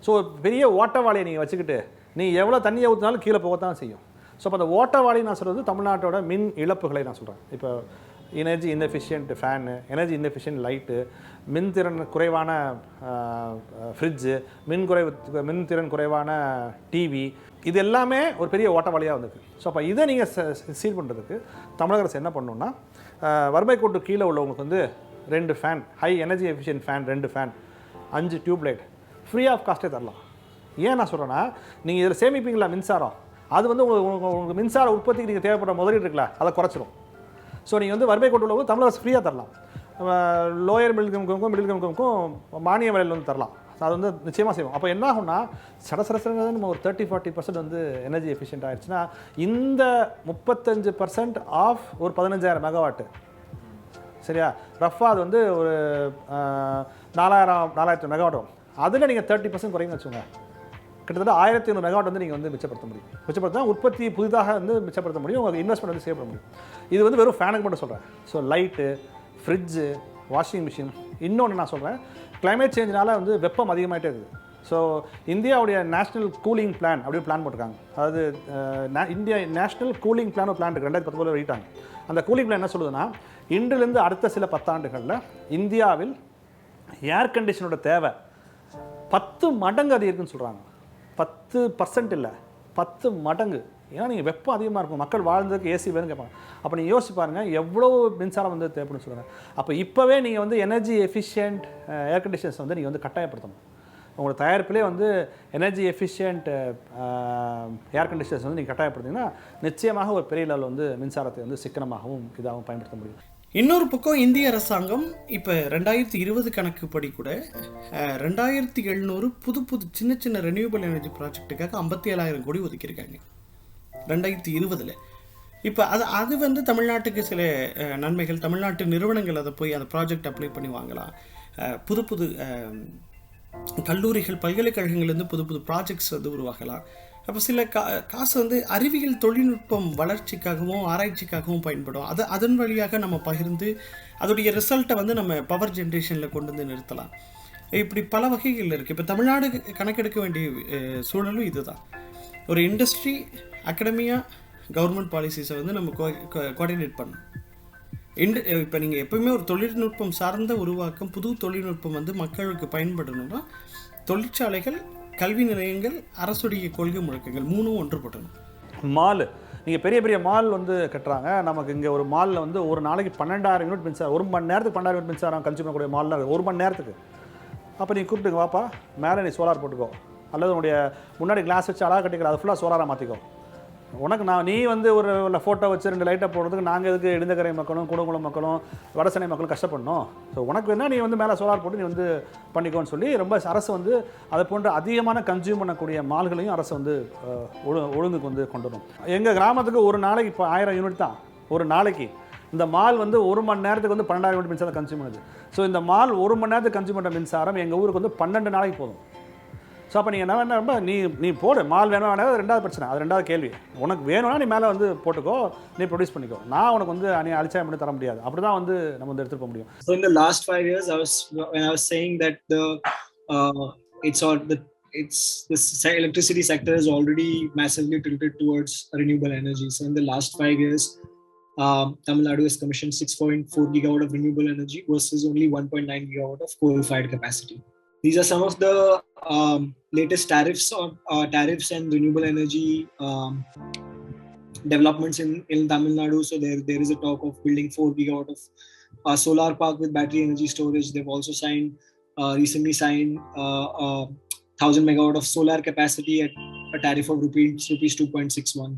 Speaker 3: ஸோ பெரிய ஓட்டவாளியை நீங்கள் வச்சுக்கிட்டு நீ எவ்வளோ தண்ணியை ஊற்றினாலும் கீழே போகத்தான் செய்யும். ஸோ அப்போ அந்த ஓட்டவாளி நான் சொல்கிறது தமிழ்நாட்டோட மின் இழப்புகளை நான் சொல்கிறேன். இப்போ energy inefficient fan, energy inefficient light, மின்திறன் குறைவான ஃப்ரிட்ஜு, மின்திறன் குறைவான டிவி, இது எல்லாமே ஒரு பெரிய ஓட்டவாளியாக வந்திருக்கு. ஸோ அப்போ இதை நீங்கள் சீல் பண்ணுறதுக்கு தமிழக அரசு என்ன பண்ணணுன்னா, வறுமை கோட்டு கீழே உள்ளவங்களுக்கு வந்து 2 fan, high energy efficient fan 2 fan, 5 tube light free of காஸ்ட்டே தரலாம். ஏன் நான் சொல்கிறேன்னா, நீங்கள் இதில் சேமிப்பீங்களா மின்சாரம், அது வந்து உங்களுக்கு மின்சார உற்பத்திக்கு நீங்கள் தேவைப்படுற முதலீடு இருக்குல்ல அதை குறைச்சிரும். ஸோ நீங்கள் வந்து வறுமை கோட்டு உள்ளவங்க தமிழக அரசு ஃப்ரீயாக தரலாம். லோயர் மிடில் இன்கம்க்கும் மானிய விலையில் வந்து தரலாம். அது வந்து நிச்சயமாக செய்வோம். அப்போ என்ன ஆகும்னா சடசரசங்கிறது நம்ம ஒரு 30-40% வந்து எனர்ஜி எஃபிஷியன்ட் ஆகிடுச்சுன்னா இந்த 35% ஆஃப் ஒரு 15,000 மெகாவாட்டு, சரியா, ரஃபாக அது வந்து ஒரு 4,000 மெகாவாட் வரும். அதில் நீங்கள் 30% குறைங்கன்னு வச்சுக்கோங்க, கிட்டத்தட்ட 1,500 மெகாவாட் வந்து நீங்கள் வந்து மிச்சப்படுத்த முடியும். மிச்சப்படுத்த உற்பத்தி புதிதாக வந்து மிச்சப்படுத்த முடியும், உங்களுக்கு இன்வெஸ்ட்மெண்ட் வந்து சேவ் பண்ண முடியும். இது வந்து வெறும் ஃபேனுக்கு மட்டும் சொல்கிறேன். So light, fridge, washing machine. இன்னொன்று நான் சொல்கிறேன், கிளைமேட் சேஞ்சினால வந்து வெப்பம் அதிகமாகிட்டே இருக்குது. ஸோ இந்தியாவுடைய நேஷ்னல் கூலிங் பிளான் அப்படின்னு பிளான் போட்டிருக்காங்க. அதாவது இந்தியா நேஷ்னல் கூலிங் பிளான் ஒரு பிளான் இருக்குது, 2019 வெளியிட்டாங்க. அந்த கூலிங் பிளான் என்ன சொல்லுதுன்னா, இன்றிலிருந்து அடுத்த சில 10 ஆண்டுகளில் இந்தியாவில் ஏர் கண்டிஷனோட தேவை 10 மடங்கு அதிகரிக்குன்னு சொல்கிறாங்க. 10% இல்லை, 10 மடங்கு. ஏன்னா நீங்கள் வெப்பம் அதிகமாக இருக்கும், மக்கள் வாழ்ந்ததுக்கு ஏசி வேணும்னு கேட்பாங்க. அப்போ நீங்கள் யோசிச்சு பாருங்கள் எவ்வளோ மின்சாரம் வந்து தேவைப்படுன்னு சொல்லுங்கள். அப்போ இப்போவே நீங்கள் வந்து எனர்ஜி எஃபிஷியன்ட் ஏர் கண்டிஷன்ஸ் வந்து நீங்கள் வந்து கட்டாயப்படுத்தணும். உங்களோட தயாரிப்பிலே வந்து எனர்ஜி எஃபிஷியன்ட் ஏர் கண்டிஷன்ஸ் வந்து நீங்கள் கட்டாயப்படுத்திங்கன்னா நிச்சயமாக ஒரு பெரிய லெவலில் வந்து மின்சாரத்தை வந்து சிக்கனமாகவும் இதாகவும் பயன்படுத்த முடியும்.
Speaker 2: இன்னொரு பக்கம் இந்திய அரசாங்கம் இப்போ 2020 கணக்குப்படி கூட 2,700 புது சின்ன ரெனியூபிள் எனர்ஜி ப்ராஜெக்ட்டுக்காக 57,000 கோடி ஒதுக்கியிருக்காங்க 2020. இப்போ அது வந்து தமிழ்நாட்டுக்கு சில நன்மைகள், தமிழ்நாட்டு நிறுவனங்கள் அதை போய் அந்த ப்ராஜெக்ட் அப்ளை பண்ணி வாங்கலாம். புது கல்லூரிகள், பல்கலைக்கழகங்கள்லேருந்து புது ப்ராஜெக்ட்ஸ் வந்து உருவாகலாம். அப்போ சில காசு வந்து அறிவியல் தொழில்நுட்பம் வளர்ச்சிக்காகவும் ஆராய்ச்சிக்காகவும் பயன்படும். அதன் வழியாக நம்ம பகிர்ந்து அதோடைய ரிசல்ட்டை வந்து நம்ம பவர் ஜென்ரேஷனில் கொண்டு வந்து நிறுத்தலாம். இப்படி பல வகைகள் இருக்குது. இப்போ தமிழ்நாடு கணக்கெடுக்க வேண்டிய சூழலும் இதுதான். ஒரு இண்டஸ்ட்ரி, அகடமியா, கவர்மெண்ட் பாலிசிஸை வந்து நம்ம கோஆர்டினேட் பண்ணணும். இப்போ நீங்கள் எப்பவுமே ஒரு தொழில்நுட்பம் சார்ந்த உருவாக்கம், புது தொழில்நுட்பம் வந்து மக்களுக்கு பயன்படணும்னா தொழிற்சாலைகள், கல்வி நிலையங்கள், அரசுடைய கொள்கை முழக்கங்கள் 3ம் ஒன்றுபடணும்.
Speaker 3: மால், நீங்கள் பெரிய மால் வந்து கட்டுறாங்க. நமக்கு இங்கே ஒரு மாலில் வந்து ஒரு நாளைக்கு 12,000 யூனிட் மின்சாரம், 1 மணி நேரத்துக்கு 12,000 யூனிட் மின்சாரம் கன்சியூம் பண்ணக்கூடிய மாலில் இருக்குது 1 மணி நேரத்துக்கு. அப்போ நீ கூப்பிட்டுங்க, வாப்பா மேலே நீ சோலார் போட்டுக்கோ, அல்லது உன்னுடைய முன்னாடி கிளாஸ் வச்சு அழகாக கட்டிக்கிற அதை ஃபுல்லாக சோலாராக மாற்றிக்கோ. உனக்கு நீ வந்து ஒரு ஃபோட்டோ வச்சு 2 லைட்டை போடுறதுக்கு நாங்கள் எதுக்கு இடிந்தக்கரை மக்களும் கூடங்குளம் மக்களும் வடசென்னை மக்களும் கஷ்டப்படணும். ஸோ உனக்கு வேணால் நீ வந்து மேலே சோலார் போட்டு நீ வந்து பண்ணிக்கோன்னு சொல்லி ரொம்ப அரசு வந்து அதை போன்ற அதிகமான கன்சியூம் பண்ணக்கூடிய மால்களையும் அரசு வந்து ஒழுங்குக்கு வந்து கொண்டு வரும். எங்கள் கிராமத்துக்கு ஒரு நாளைக்கு இப்போ 1000 யூனிட் தான் ஒரு நாளைக்கு. இந்த மால் வந்து 1 மணி நேரத்துக்கு வந்து 12,000 யூனிட் மின்சாரம் கன்சியூம் பண்ணுது. ஸோ இந்த மால் 1 மணி நேரத்துக்கு கன்சியூம் பண்ணுற மின்சாரம் எங்கள் ஊருக்கு வந்து 12 நாளைக்கு போதும். ஸோ அப்போ நீங்கள் என்ன வேணா நீ போடு, மால் வேணும் வேணாம், அது 2வது பிரச்சனை, அது 2வது கேள்வி. உனக்கு வேணும்னா நீ மேலே வந்து போட்டுக்கோ, நீ ப்ரொடியூஸ் பண்ணிக்கோ, நான் உனக்கு வந்து நீ அழிச்சாயம் பண்ணி தர முடியாது. அப்படி தான் வந்து நம்ம வந்து எடுத்துகிட்டு போக முடியும்.
Speaker 4: So in the last 5 years, when I was saying that this electricity sector is already massively tilted towards renewable energy. So in the last 5 years, Tamil Nadu has commissioned 6.4 gigawatt of renewable energy versus only 1.9 gigawatt of coal-fired capacity. These are some of the latest tariffs and renewable energy developments in Tamil Nadu. So there is a talk of building 4 gigawatt of solar park with battery energy storage. They've also recently signed 1,000 megawatt of solar capacity at a tariff of rupees 2.61.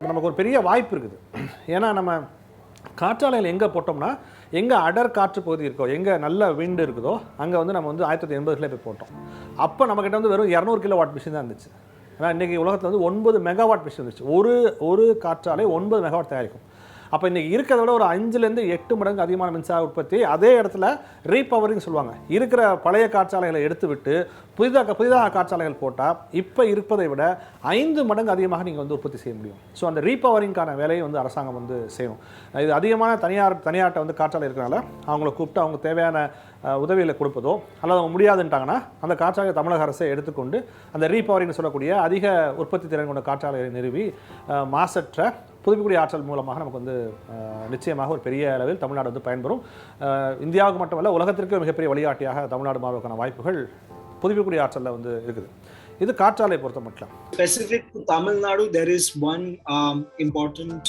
Speaker 3: நமக்கு ஒரு பெரிய வாய்ப்பு இருக்குது. ஏன்னா நம்ம காற்றாலையில் எங்கே போட்டோம்னா, எங்கே அடர் காற்று பகுதி இருக்கோ, எங்கே நல்ல விண்டு இருக்குதோ அங்கே வந்து நம்ம வந்து 1980 போய் போட்டோம். அப்போ நம்மக்கிட்ட வந்து வெறும் 200 கிலோவாட் மிஷின் தான் இருந்துச்சு. ஏன்னா இன்றைக்கி உலகத்தில் வந்து 9 மெகாவாட் மிஷின் இருந்துச்சு. ஒரு காற்றாலை 9 மெகாவாட் தயாரிக்கும். அப்போ இன்றைக்கி இருக்கிறத விட ஒரு 5லேருந்து 8 மடங்கு அதிகமான மின்சார உற்பத்தி அதே இடத்துல ரீபவரிங் சொல்லுவாங்க. இருக்கிற பழைய காற்றாலைகளை எடுத்து விட்டு புதிதாக காற்றாலைகள் போட்டால் இப்போ இருப்பதை விட 5 மடங்கு அதிகமாக நீங்கள் வந்து உற்பத்தி செய்ய முடியும். ஸோ அந்த ரீபவரிங்கான வேலையை வந்து அரசாங்கம் வந்து செய்யணும். இது அதிகமான தனியார்ட்ட வந்து காற்றாலை இருக்கிறனால அவங்கள கூப்பிட்டு அவங்க தேவையான உதவிகளை கொடுப்பதோ அல்லது அவங்க முடியாதுன்ட்டாங்கன்னா அந்த காற்றாலை தமிழக அரசை எடுத்துக்கொண்டு அந்த ரீபவரிங்னு சொல்லக்கூடிய அதிக உற்பத்தி திறன் கொண்ட காற்றாலைகளை நிறுவி மாசற்ற புதுப்பிக்கூடிய ஆற்றல் மூலமாக நமக்கு வந்து நிச்சயமாக ஒரு பெரிய அளவில் தமிழ்நாடு வந்து பயன்பெறும். இந்தியாவுக்கு மட்டுமல்ல உலகத்திற்கு மிகப்பெரிய வழிகாட்டியாக தமிழ்நாடு மாறுவதற்கான வாய்ப்புகள் புதுப்பிக்கூடிய ஆற்றலில் வந்து இருக்குது. இது காற்றாலை பொறுத்த மட்டும்.
Speaker 4: Specific to Tamil Nadu, there is one important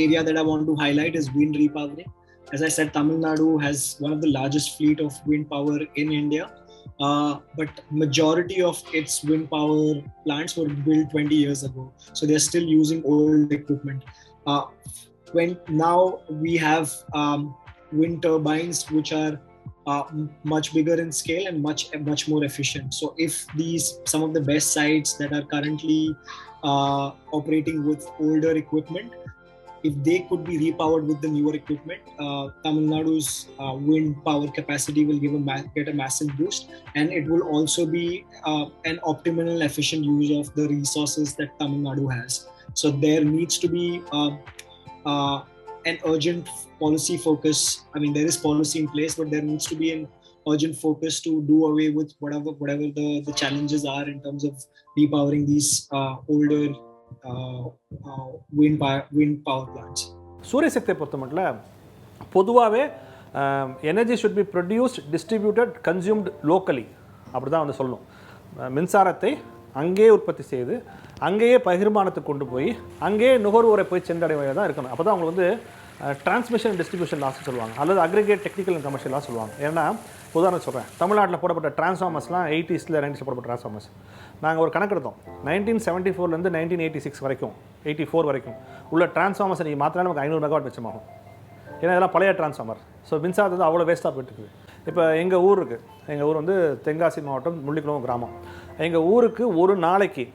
Speaker 4: area that I want to highlight is wind repowering. As I said, Tamil Nadu has one of the largest fleet of wind power in India, but majority of its wind power plants were built 20 years ago, so they are still using old equipment. When now we have wind turbines which are much bigger in scale and much more efficient. So if some of the best sites that are currently operating with older equipment, if they could be repowered with the newer equipment, Tamil Nadu's wind power capacity will get a massive boost, and it will also be an optimal and efficient use of the resources that Tamil Nadu has. So there needs to be an urgent policy focus. I mean, there is policy in place, but there needs to be an urgent focus to do away with whatever the challenges are in terms of repowering these older wind power plants.
Speaker 3: சூரிய சக்தியை பொறுத்த மட்டும் பொதுவாகவே energy should be produced, distributed, consumed locally, அப்படி தான் வந்து சொல்லணும். மின்சாரத்தை அங்கேயே உற்பத்தி செய்து அங்கேயே பகிர்மானத்துக்கு கொண்டு போய் அங்கேயே நுகர்வோரை போய் சென்றடைவதாக தான் இருக்கணும். அப்போ தான் அவங்க வந்து டிரான்ஸ்மிஷன் டிஸ்ட்ரிபியூஷன் லாஸ் சொல்லுவாங்க, அல்லது aggregate technical and commercial loss சொல்லுவாங்க. ஏன்னா உதாரணம் சொல்கிறேன், தமிழ்நாட்டில் போடப்பட்ட டிரான்ஸ்ஃபார்மர்ஸ்லாம் 80s 90s போடப்பட்ட டிரான்ஸ்ஃபார்மர்ஸ் நாங்கள் ஒரு கணக்கு எடுத்தோம். 1974 1986 வரைக்கும் 84 வரைக்கும் உள்ள டிரான்ஸ்ஃபார்மர்ஸை நீங்கள் மாற்றினா நமக்கு 500 மெகாவாட் மிச்சமாகும். ஏன்னா இதெல்லாம் பழைய டிரான்ஸ்ஃபார்மர். ஸோ மின்சாரத்தை வந்து அவ்வளோ வேஸ்ட்டாக போயிட்டுருக்குது. இப்போ எங்கள் ஊர் இருக்குது, எங்கள் ஊர் வந்து தென்காசி மாவட்டம் முள்ளிக்குளம் கிராமம். எங்கள் ஊருக்கு ஒரு நாளைக்கு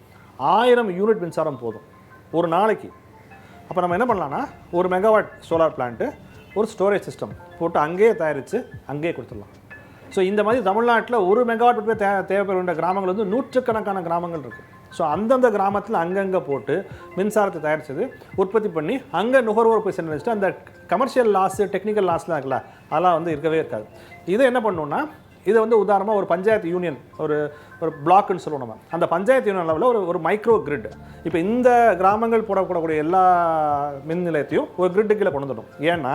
Speaker 3: 1000 யூனிட் மின்சாரம் போதும், ஒரு நாளைக்கு. அப்போ நம்ம என்ன பண்ணலான்னா, ஒரு மெகாவாட் சோலார் பிளான்ட்டு, ஒரு ஸ்டோரேஜ் சிஸ்டம் போட்டு அங்கேயே தயாரித்து அங்கேயே கொடுத்துடலாம். ஸோ இந்த மாதிரி தமிழ்நாட்டில் ஒரு மெகாவாட் போய் தேவைப்படுகின்ற கிராமங்கள் வந்து நூற்றுக்கணக்கான கிராமங்கள் இருக்குது. ஸோ அந்தந்த கிராமத்தில் அங்கங்கே போட்டு மின்சாரத்தை தயாரித்தது உற்பத்தி பண்ணி அங்கே நுகர்வோர் போய் சென்று அந்த கமர்ஷியல் லாஸு டெக்னிக்கல் லாஸ்லாம் இருக்குல்ல, அதெல்லாம் வந்து இருக்கவே இருக்காது. இதை என்ன பண்ணணுன்னா, இதை வந்து உதாரணமாக ஒரு பஞ்சாயத்து யூனியன், ஒரு பிளாக்குன்னு சொல்லுவோம் நம்ம, அந்த பஞ்சாயத்து யூனியன் லெவலில் ஒரு மைக்ரோ கிரிட், இப்போ இந்த கிராமங்கள் போடக்கூடிய எல்லா மின் நிலையத்தையும் ஒரு கிரிட்டு கீழே கொண்டு வந்துடும். ஏன்னா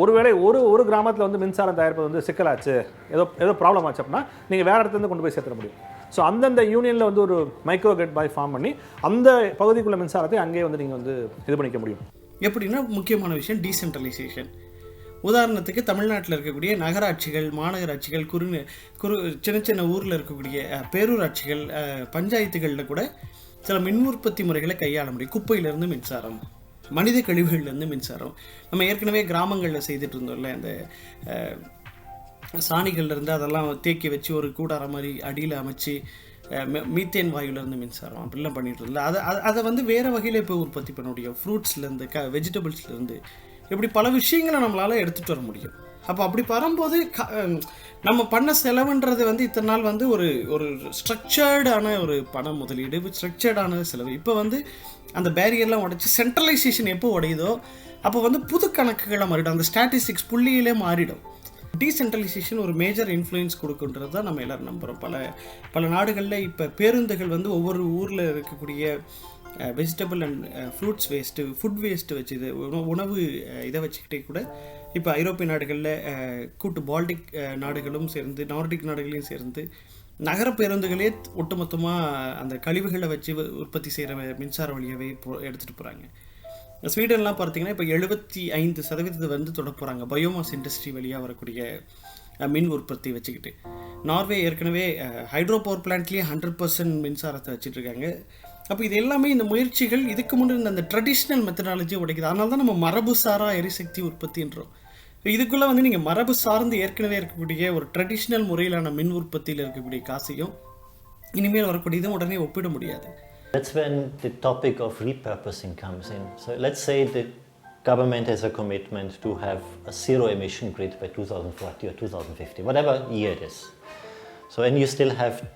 Speaker 3: ஒருவேளை ஒரு கிராமத்தில் வந்து மின்சாரம் தயாரிப்பது வந்து சிக்கலாச்சு, ஏதோ ப்ராப்ளம் ஆச்சு அப்படின்னா நீங்கள் வேறு இடத்துலேருந்து கொண்டு போய் சேர்த்துட முடியும். ஸோ அந்தந்த யூனியனில் வந்து ஒரு மைக்ரோ கிரிட் பாய் ஃபார்ம் பண்ணி அந்த பகுதிக்குள்ள மின்சாரத்தை அங்கேயே வந்து நீங்கள் வந்து இது பண்ணிக்க முடியும்.
Speaker 2: எப்படின்னா முக்கியமான விஷயம் டீசென்ட்ரலைசேஷன். உதாரணத்துக்கு தமிழ்நாட்டில் இருக்கக்கூடிய நகராட்சிகள், மாநகராட்சிகள், சின்ன சின்ன ஊரில் இருக்கக்கூடிய பேரூராட்சிகள், பஞ்சாயத்துகளில் கூட சில மின் உற்பத்தி முறைகளை கையாள முடியும். குப்பையிலேருந்து மின்சாரம், மனித கழிவுகள்லேருந்து மின்சாரம். நம்ம ஏற்கனவே கிராமங்களில் செய்துட்டு இருந்தோம்ல, அந்த சாணிகள்லேருந்து அதெல்லாம் தேக்கி வச்சு ஒரு கூடாரம் மாதிரி அடியில் அமைச்சு மீத்தேன் வாயுலேருந்து மின்சாரம் அப்படிலாம் பண்ணிட்டு இருந்தோம்ல, அதை வந்து வேறு வகையில் இப்போ உற்பத்தி பண்ண முடியும். ஃப்ரூட்ஸ்லேருந்து, வெஜிடபிள்ஸ்லேருந்து, இப்படி பல விஷயங்களை நம்மளால் எடுத்துகிட்டு வர முடியும். அப்போ அப்படி வரும்போது நம்ம பண்ண செலவுன்றது வந்து இத்தனை நாள் வந்து ஒரு ஸ்ட்ரக்சர்டான ஒரு பண முதலீடு, ஸ்ட்ரக்சர்டான செலவு. இப்போ வந்து அந்த பேரியர்லாம் உடைச்சி சென்ட்ரலைசேஷன் எப்போ உடையுதோ அப்போ வந்து புது கணக்குகளை மாறிடும், அந்த ஸ்டாட்டிஸ்டிக்ஸ் புள்ளியிலே மாறிடும். டீசென்ட்ரலைசேஷன் ஒரு மேஜர் இன்ஃப்ளூயன்ஸ் கொடுக்குன்றது தான் நம்ம எல்லோரும் நம்புகிறோம். பல நாடுகளில் இப்போ பேருந்துகள் வந்து ஒவ்வொரு ஊரில் இருக்கக்கூடிய vegetable and fruits waste, food waste வச்சு இது உணவு இதை வச்சுக்கிட்டே கூட இப்போ ஐரோப்பிய நாடுகளில் கூட்டு பால்டிக் நாடுகளும் சேர்ந்து, நார்டிக் நாடுகளையும் சேர்ந்து நகர பேருந்துகளே ஒட்டுமொத்தமாக அந்த கழிவுகளை வச்சு உற்பத்தி செய்கிற மின்சார வழியாகவே எடுத்துகிட்டு போகிறாங்க. ஸ்வீடன்லாம் பார்த்தீங்கன்னா இப்போ 75% வந்து தொட போகிறாங்க பயோமாஸ் இண்டஸ்ட்ரி வழியாக வரக்கூடிய மின் உற்பத்தி வச்சுக்கிட்டு. நார்வே ஏற்கனவே ஹைட்ரோ பவர் பிளான்ட்லேயே 100% மின்சாரத்தை வச்சுட்ருக்காங்க. அப்போ இது எல்லாமே இந்த முயற்சிகள் இதுக்கு முன்னாடி அந்த ட்ரெடிஷ்னல் மெத்தடாலஜியை உடைக்குது. அதனால தான் நம்ம மரபு சாரா எரிசக்தி உற்பத்தின்றோம். இதுக்குள்ளே வந்து நீங்கள் மரபு சார்ந்து ஏற்கனவே இருக்கக்கூடிய ஒரு ட்ரெடிஷ்னல் முறையிலான மின் உற்பத்தியில் இருக்கக்கூடிய காசையும் இனிமேல் வரக்கூடியதும் உடனே ஒப்பிட முடியாது.
Speaker 1: That's when the topic of repurposing comes in. So let's say that government has a commitment to have a zero emission grid by 2040 or 2050, whatever year it is. So, and you still have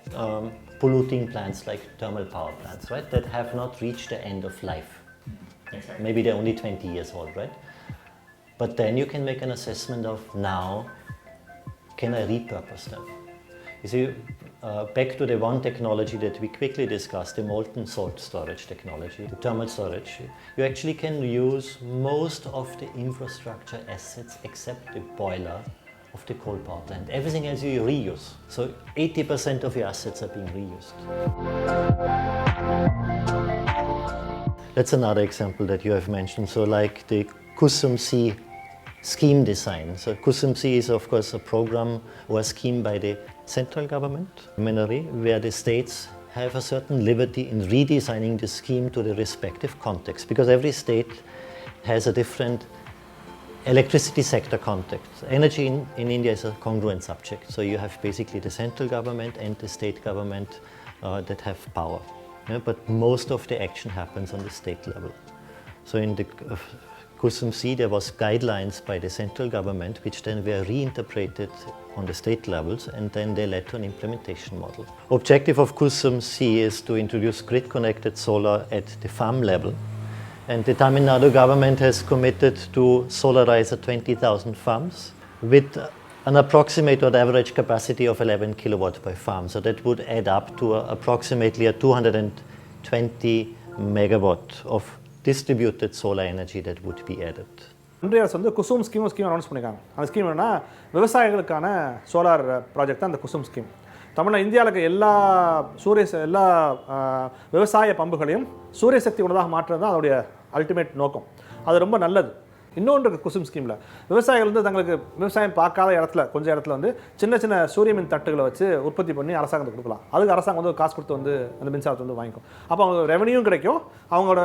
Speaker 1: polluting plants like thermal power plants, right, that have not reached the end of life. Exactly. Maybe they're only 20 years old, right? But then you can make an assessment of now, can I repurpose them? You see, back to the one technology that we quickly discussed, the molten salt storage technology, the thermal storage, you actually can use most of the infrastructure assets except the boiler of the coal power plant. Everything else you reuse. So 80% of your assets are being reused. That's another example that you have mentioned. So like the Kusum C scheme design. So Kusum C is of course a program or a scheme by the central government, where the states have a certain liberty in redesigning the scheme to the respective context, because every state has a different electricity sector context. Energy in India is a congruent subject, so you have basically the central government and the state government that have power. Yeah, but most of the action happens on the state level. So in the Kusum C, there was guidelines by the central government, which then were reinterpreted on the state levels, and then they led to an implementation model. Objective of Kusum C is to introduce grid-connected solar at the farm level. And the Tamil Nadu government has committed to solarize 20,000 farms with an approximate or average capacity of 11 kilowatt per farm. So that would add up to approximately 220 megawatt of distributed solar energy that would be added.
Speaker 3: இன்றைய வந்து Kusum scheme announce பண்ணியிருக்காங்க. அந்த scheme என்னன்னா விவசாயிகளுக்கான solar project தான் அந்த Kusum scheme. Tamil Nadu இந்தியாவில் இருக்க எல்லா விவசாய பம்புகளையும் சூரிய சக்தி உள்ளதாக மாற்றுறது தான் அதோடைய அல்டிமேட் நோக்கம். அது ரொம்ப நல்லது. இன்னொன்று குசும் ஸ்கீமில் விவசாயிகள் வந்து தங்களுக்கு விவசாயம் பார்க்காத இடத்துல கொஞ்சம் இடத்துல வந்து சின்ன சின்ன சூரிய மின் தட்டுகளை வச்சு உற்பத்தி பண்ணி அரசாங்கத்துக்கு கொடுக்கலாம். அதுக்கு அரசாங்கம் வந்து காசு கொடுத்து வந்து அந்த மின்சாரத்தை வந்து வாங்கிக்கும். அப்போ அவங்க ரெவன்யூவும் கிடைக்கும், அவங்களோட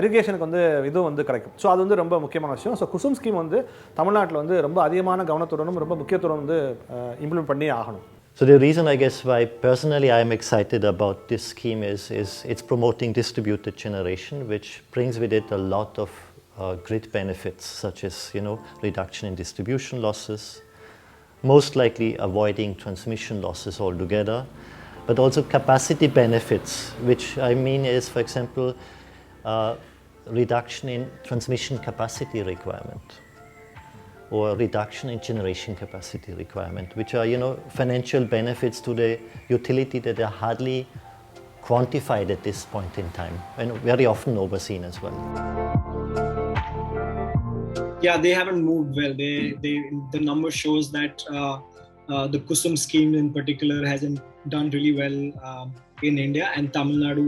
Speaker 3: இரிகேஷனுக்கு வந்து இதுவும் வந்து கிடைக்கும். ஸோ அது வந்து ரொம்ப முக்கியமான விஷயம். ஸோ குசும் ஸ்கீம் வந்து தமிழ்நாட்டில் வந்து ரொம்ப அதிகமான கவனத்துடனும் ரொம்ப முக்கியத்துவம் வந்து இம்ப்ளிமெண்ட் பண்ணி ஆகணும்.
Speaker 1: So the reason, I guess, why personally I am excited about this scheme is it's promoting distributed generation, which brings with it a lot of grid benefits, such as reduction in distribution losses, most likely avoiding transmission losses altogether, but also capacity benefits, which I mean is, for example, reduction in transmission capacity requirement, or reduction in generation capacity requirement, which are financial benefits to the utility that are hardly quantified at this point in time and very often overseen as well.
Speaker 4: Yeah, they haven't moved well. The number shows that the Kusum scheme in particular hasn't done really well in India, and Tamil Nadu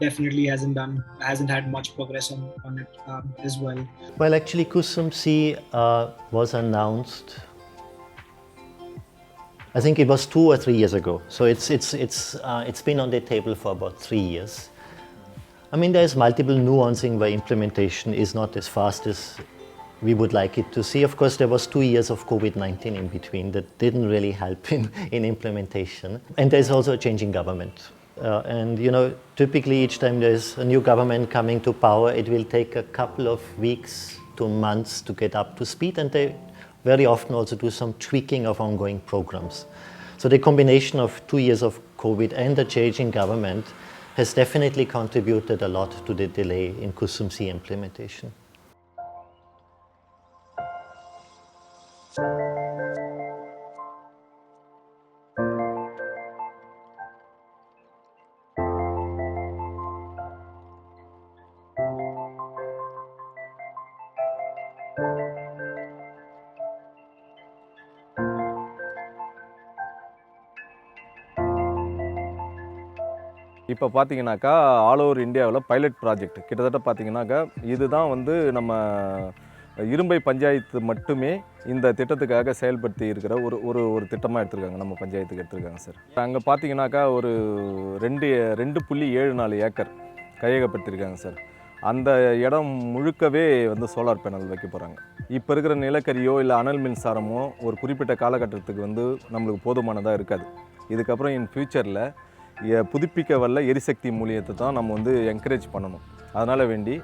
Speaker 4: definitely hasn't had much progress on it as well.
Speaker 1: Well, actually, Kusum C was announced, I think it was 2 or 3 years ago. So it's been on the table for about 3 years. I mean, there's multiple nuancing where implementation is not as fast as we would like it to see. Of course, there was 2 years of COVID-19 in between that didn't really help in implementation. And there's also a changing government. And typically each time there's a new government coming to power, it will take a couple of weeks to months to get up to speed, and they very often also do some tweaking of ongoing programs. So the combination of 2 years of COVID and the changing government has definitely contributed a lot to the delay in Kusum C implementation.
Speaker 6: இப்போ பார்த்தீங்கன்னாக்கா all over இந்தியாவில் pilot project கிட்டத்தட்ட பார்த்தீங்கன்னாக்கா இதுதான் வந்து நம்ம இரும்பை பஞ்சாயத்து மட்டுமே இந்த திட்டத்துக்காக செயல்படுத்தி இருக்கிற ஒரு திட்டமாக எடுத்திருக்காங்க, நம்ம பஞ்சாயத்துக்கு எடுத்திருக்காங்க சார். அங்கே பார்த்தீங்கன்னாக்கா ஒரு 2.74 ஏக்கர் கையகப்படுத்தியிருக்காங்க சார். அந்த இடம் முழுக்கவே வந்து சோலார் பேனல் வைக்க போகிறாங்க. இப்போ இருக்கிற நிலக்கரியோ இல்லை அனல் மின்சாரமோ ஒரு குறிப்பிட்ட காலகட்டத்துக்கு வந்து நம்மளுக்கு போதுமானதாக இருக்காது. இதுக்கப்புறம் இன் ஃப்யூச்சரில் புதுப்பிக்க வல்ல எரிசக்தி மூலியத்தை தான் நம்ம வந்து என்கரேஜ் பண்ணணும். அதனால் வேண்டி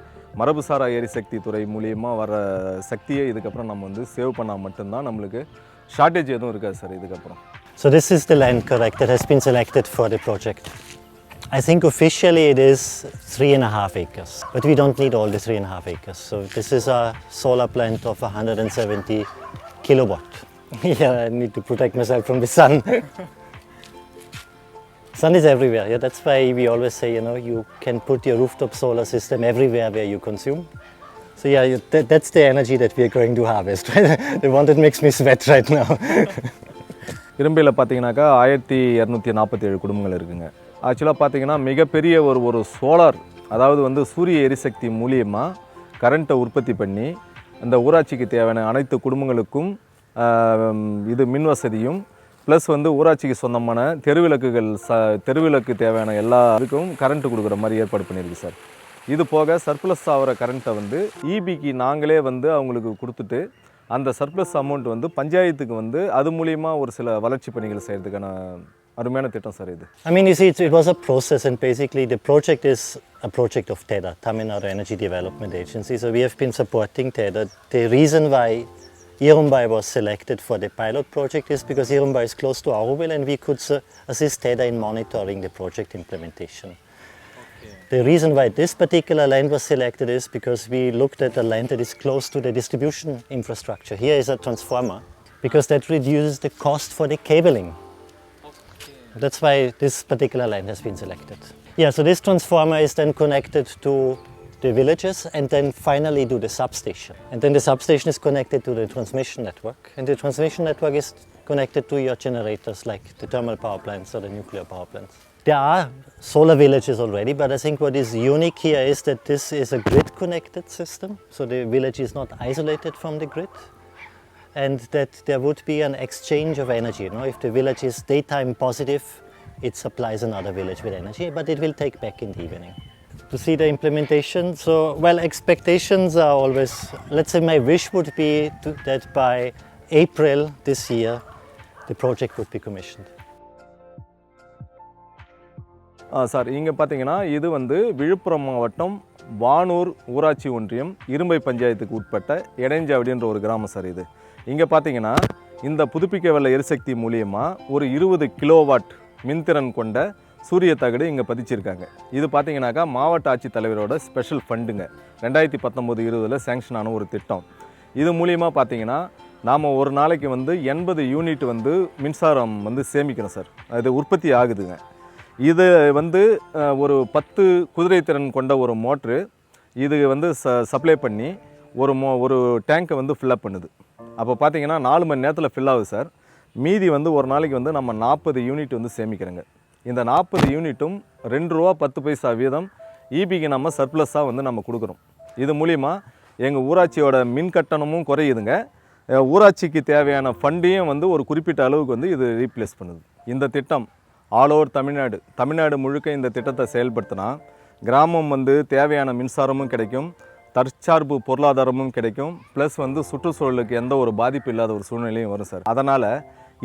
Speaker 6: மரபுசாரா எரிசக்தி துறை மூலியமாக வர சக்தியை இதுக்கப்புறம் நம்ம வந்து சேவ் பண்ணால் மட்டும்தான் நம்மளுக்கு ஷார்ட்டேஜ் எதுவும் இருக்காது சார் இதுக்கப்புறம்.
Speaker 1: So this is the land, correct, that has been selected for the project. I think officially it is 3.5 acres, but we don't need all the 3.5 acres. So this is a solar plant of 170 kilowatt. Yeah, I need to protect myself from the sun. Sun is everywhere. Yeah, that's why we always say, you know, you can put your rooftop solar system everywhere where you consume. So yeah, that's the energy that we are going to harvest. The one that makes me sweat right now.
Speaker 6: இரும்பையில் பார்த்தீங்கன்னாக்கா 1247 குடும்பங்கள் இருக்குங்க. ஆக்சுவலாக பார்த்தீங்கன்னா மிகப்பெரிய ஒரு solar, அதாவது வந்து சூரிய எரிசக்தி மூலியமாக கரண்ட்டை உற்பத்தி பண்ணி அந்த ஊராட்சிக்கு தேவையான அனைத்து குடும்பங்களுக்கும் இது மின் வசதியும் ப்ளஸ் வந்து ஊராட்சிக்கு சொந்தமான தெருவிளக்கு தேவையான எல்லாருக்கும் கரண்ட்டு கொடுக்குற மாதிரி ஏற்பாடு பண்ணியிருக்கு சார். இது போக சர்ப்ளஸ் ஆகிற கரண்ட்டை வந்து இபிக்கு நாங்களே வந்து அவங்களுக்கு கொடுத்துட்டு அந்த சர்ப்ளஸ் அமௌண்ட் வந்து பஞ்சாயத்துக்கு வந்து அது மூலிமா ஒரு சில வளர்ச்சி பணிகள் செய்கிறதுக்கான அருமையான திட்டம் சார் இது.
Speaker 1: I mean, you see, it was a process, and basically the project is a project of TEDA, Tamil Nadu Energy Development Agency. So we have been supporting TEDA. The reason why Irumbai was selected for the pilot project is because Irumbai is close to Auroville, and we could assist TEDA in monitoring the project implementation. The reason why this particular land was selected is because we looked at a land that is close to the distribution infrastructure. Here is a transformer, because that reduces the cost for the cabling. That's why this particular land has been selected. Yeah, so this transformer is then connected to the villages and then finally to the substation. And then the substation is connected to the transmission network. And the transmission network is connected to your generators like the thermal power plants or the nuclear power plants. There are solar villages already, but I think what is unique here is that this is a grid-connected system. So the village is not isolated from the grid. And that there would be an exchange of energy. You know, if the village is daytime positive, it supplies another village with energy, but it will take back in the evening. To see the implementation, so, well, expectations are always, let's say my wish would be that by April this year, the project would be commissioned.
Speaker 6: Sir இங்கே பார்த்தீங்கன்னா இது வந்து விழுப்புரம் மாவட்டம் வானூர் ஊராட்சி ஒன்றியம் இரும்பை பஞ்சாயத்துக்கு உட்பட்ட எடைஞ்சாவடின்ற ஒரு கிராமம் சார் இது. இங்கே பார்த்தீங்கன்னா இந்த புதுப்பிக்கவல்ல எரிசக்தி மூலியமாக ஒரு 20 கிலோவாட் மின்திறன் கொண்ட சூரிய தகடு இங்கே பதிச்சிருக்காங்க. இது பார்த்தீங்கன்னாக்கா மாவட்ட ஆட்சித்தலைவரோட ஸ்பெஷல் ஃபண்டுங்க. 2019-20 சேங்ஷன் ஆன ஒரு திட்டம். இது மூலியமாக பார்த்தீங்கன்னா நாம் ஒரு நாளைக்கு வந்து 80 யூனிட் வந்து மின்சாரம் வந்து சேமிக்கிறோம் சார். அது உற்பத்தி ஆகுதுங்க. இது வந்து ஒரு 10 குதிரை திறன் கொண்ட ஒரு மோட்ரு இது வந்து சப்ளை பண்ணி ஒரு டேங்கை வந்து ஃபில்லப் பண்ணுது. அப்போ பார்த்தீங்கன்னா 4 மணி நேரத்தில் ஃபில் ஆகுது சார். மீதி வந்து ஒரு நாளைக்கு வந்து நம்ம 40 யூனிட் வந்து சேமிக்கிறோங்க. இந்த 40 யூனிட்டும் ₹2.10 வீதம் இபிக்கு நம்ம சர்ப்ளஸாக வந்து நம்ம கொடுக்குறோம். இது மூலிமா எங்கள் ஊராட்சியோட மின் கட்டணமும் குறையுதுங்க. ஊராட்சிக்கு தேவையான ஃபண்டையும் வந்து ஒரு குறிப்பிட்ட அளவுக்கு வந்து இது ரீப்ளேஸ் பண்ணுது. இந்த திட்டம் ஆல் ஓவர் தமிழ்நாடு முழுக்க இந்த திட்டத்தை செயல்படுத்தினா கிராமம் வந்து தேவையான மின்சாரமும் கிடைக்கும், தற்சார்பு பொருளாதாரமும் கிடைக்கும், ப்ளஸ் வந்து சுற்றுச்சூழலுக்கு எந்த ஒரு பாதிப்பு இல்லாத ஒரு சூழ்நிலையும் வரும் சார். அதனால்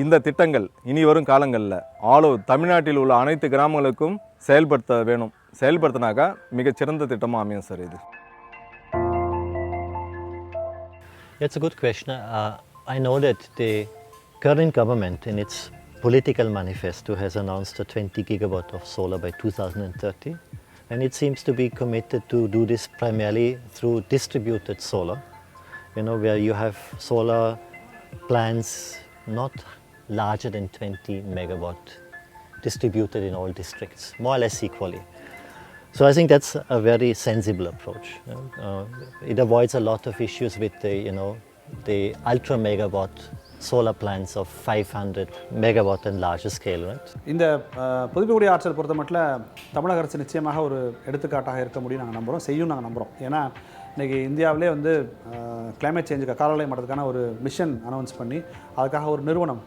Speaker 6: இந்த திட்டங்கள் இனி வரும் காலங்களில் தமிழ்நாட்டில் உள்ள அனைத்து கிராமங்களுக்கும் செயல்படுத்த வேணும். செயல்படுத்தினாக்கா மிகச்சிறந்த திட்டமாக அமையும் சார் இது.
Speaker 1: That's a good question. I know that the current government in its political manifesto has announced a 20 gigawatt of solar by 2030, and it seems to be committed to do this primarily through distributed solar, you know, where you have solar plants not larger than 20 megawatt distributed in all districts, more or less equally. So I think that's a very sensible approach. It avoids a lot of issues with the ultra megawatt solar plants of 500 megawatt and larger scale, right?
Speaker 3: இந்த புதுப்பிக்கக்கூடிய ஆற்றல் பொறுத்த மட்டும் தமிழக அரசு நிச்சயமாக ஒரு எடுத்துக்காட்டாக இருக்க முடியும் நாங்கள் நம்புகிறோம், செய்யும் நாங்கள் நம்புகிறோம். ஏன்னா இன்றைக்கி இந்தியாவிலே வந்து கிளைமேட் சேஞ்சுக்கு காலநிலை மாற்றத்துக்கான ஒரு மிஷன் அனௌன்ஸ் பண்ணி அதுக்காக ஒரு நிறுவனம்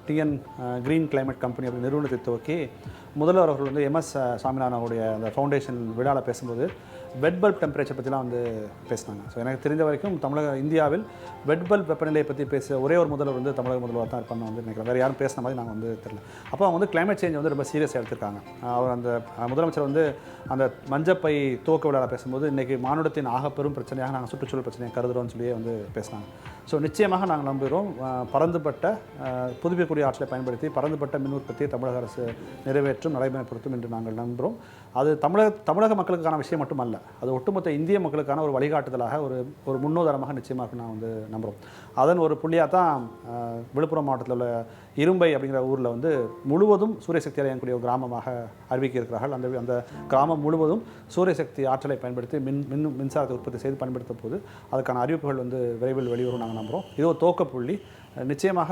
Speaker 3: க்ரீன் கிளைமேட் கம்பெனி அப்படி நிறுவனத்தை துவக்கி முதல்வர் அவர்கள் வந்து MS சாமிநாதன் அவருடைய அந்த ஃபவுண்டேஷன் விழாவில் பேசும்போது வெட் பல்ப் டெம்பரேச்சர் பற்றிலாம் வந்து பேசினாங்க. ஸோ எனக்கு தெரிஞ்ச வரைக்கும் இந்தியாவில் வெட் பல்ப் வெப்பநிலையை பற்றி பேச ஒரே ஒரு முதல்வர் வந்து தமிழக முதல்வர் தான் இருப்பாங்க வந்து நினைக்கிறேன். வேறு யாரும் பேசின மாதிரி நாங்கள் வந்து தெரியல. அப்போ அவங்க வந்து கிளைமேட் சேஞ்ச் வந்து ரொம்ப சீரியஸாக எடுத்திருக்காங்க. அவர் அந்த முதலமைச்சர் வந்து அந்த மஞ்சப்பை துவக்க விழாவில் பேசும்போது இன்றைக்கி மானுடத்தின் ஆகப்பெரும் பிரச்சனையாக நாங்கள் சுற்றுச்சூழல் பிரச்சனையை கருதுகிறோம்னு சொல்லி வந்து பேசினாங்க. ஸோ நிச்சயமாக நாங்கள் நம்புகிறோம் பரந்துபட்ட புதுப்பிக்கக்கூடிய ஆற்றலை பயன்படுத்தி பரந்துபட்ட மின் உற்பத்தியை தமிழக அரசு நிறைவேற்றும் நடைமுறைப்படுத்தும் என்று நாங்கள் நம்புகிறோம். அது தமிழக மக்களுக்கான விஷயம் மட்டுமல்ல, அது ஒட்டுமொத்த இந்திய மக்களுக்கான ஒரு வழிகாட்டுதலாக ஒரு முன்னோதாரமாக நிச்சயமாக நான் வந்து நம்புகிறோம். அதன் ஒரு புள்ளியாக தான் விழுப்புரம் மாவட்டத்தில் உள்ள இரும்பை அப்படிங்கிற ஊரில் வந்து முழுவதும் சூரிய சக்தி இயங்கக்கூடிய ஒரு கிராமமாக அறிவிக்க இருக்கிறார்கள். அந்த கிராமம் முழுவதும் சூரிய சக்தி ஆற்றலை பயன்படுத்தி மின்சாரத்தை உற்பத்தி செய்து பயன்படுத்த போது அதுக்கான அறிவிப்புகள் வந்து விரைவில் வெளிவரும் நாங்கள் நம்புகிறோம். இது ஒரு துவக்க புள்ளி. நிச்சயமாக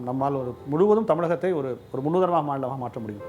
Speaker 3: நம்மால் முழுவதும் தமிழகத்தை ஒரு முன்னுதாரணமாக மாநிலமாக மாற்ற முடியும்.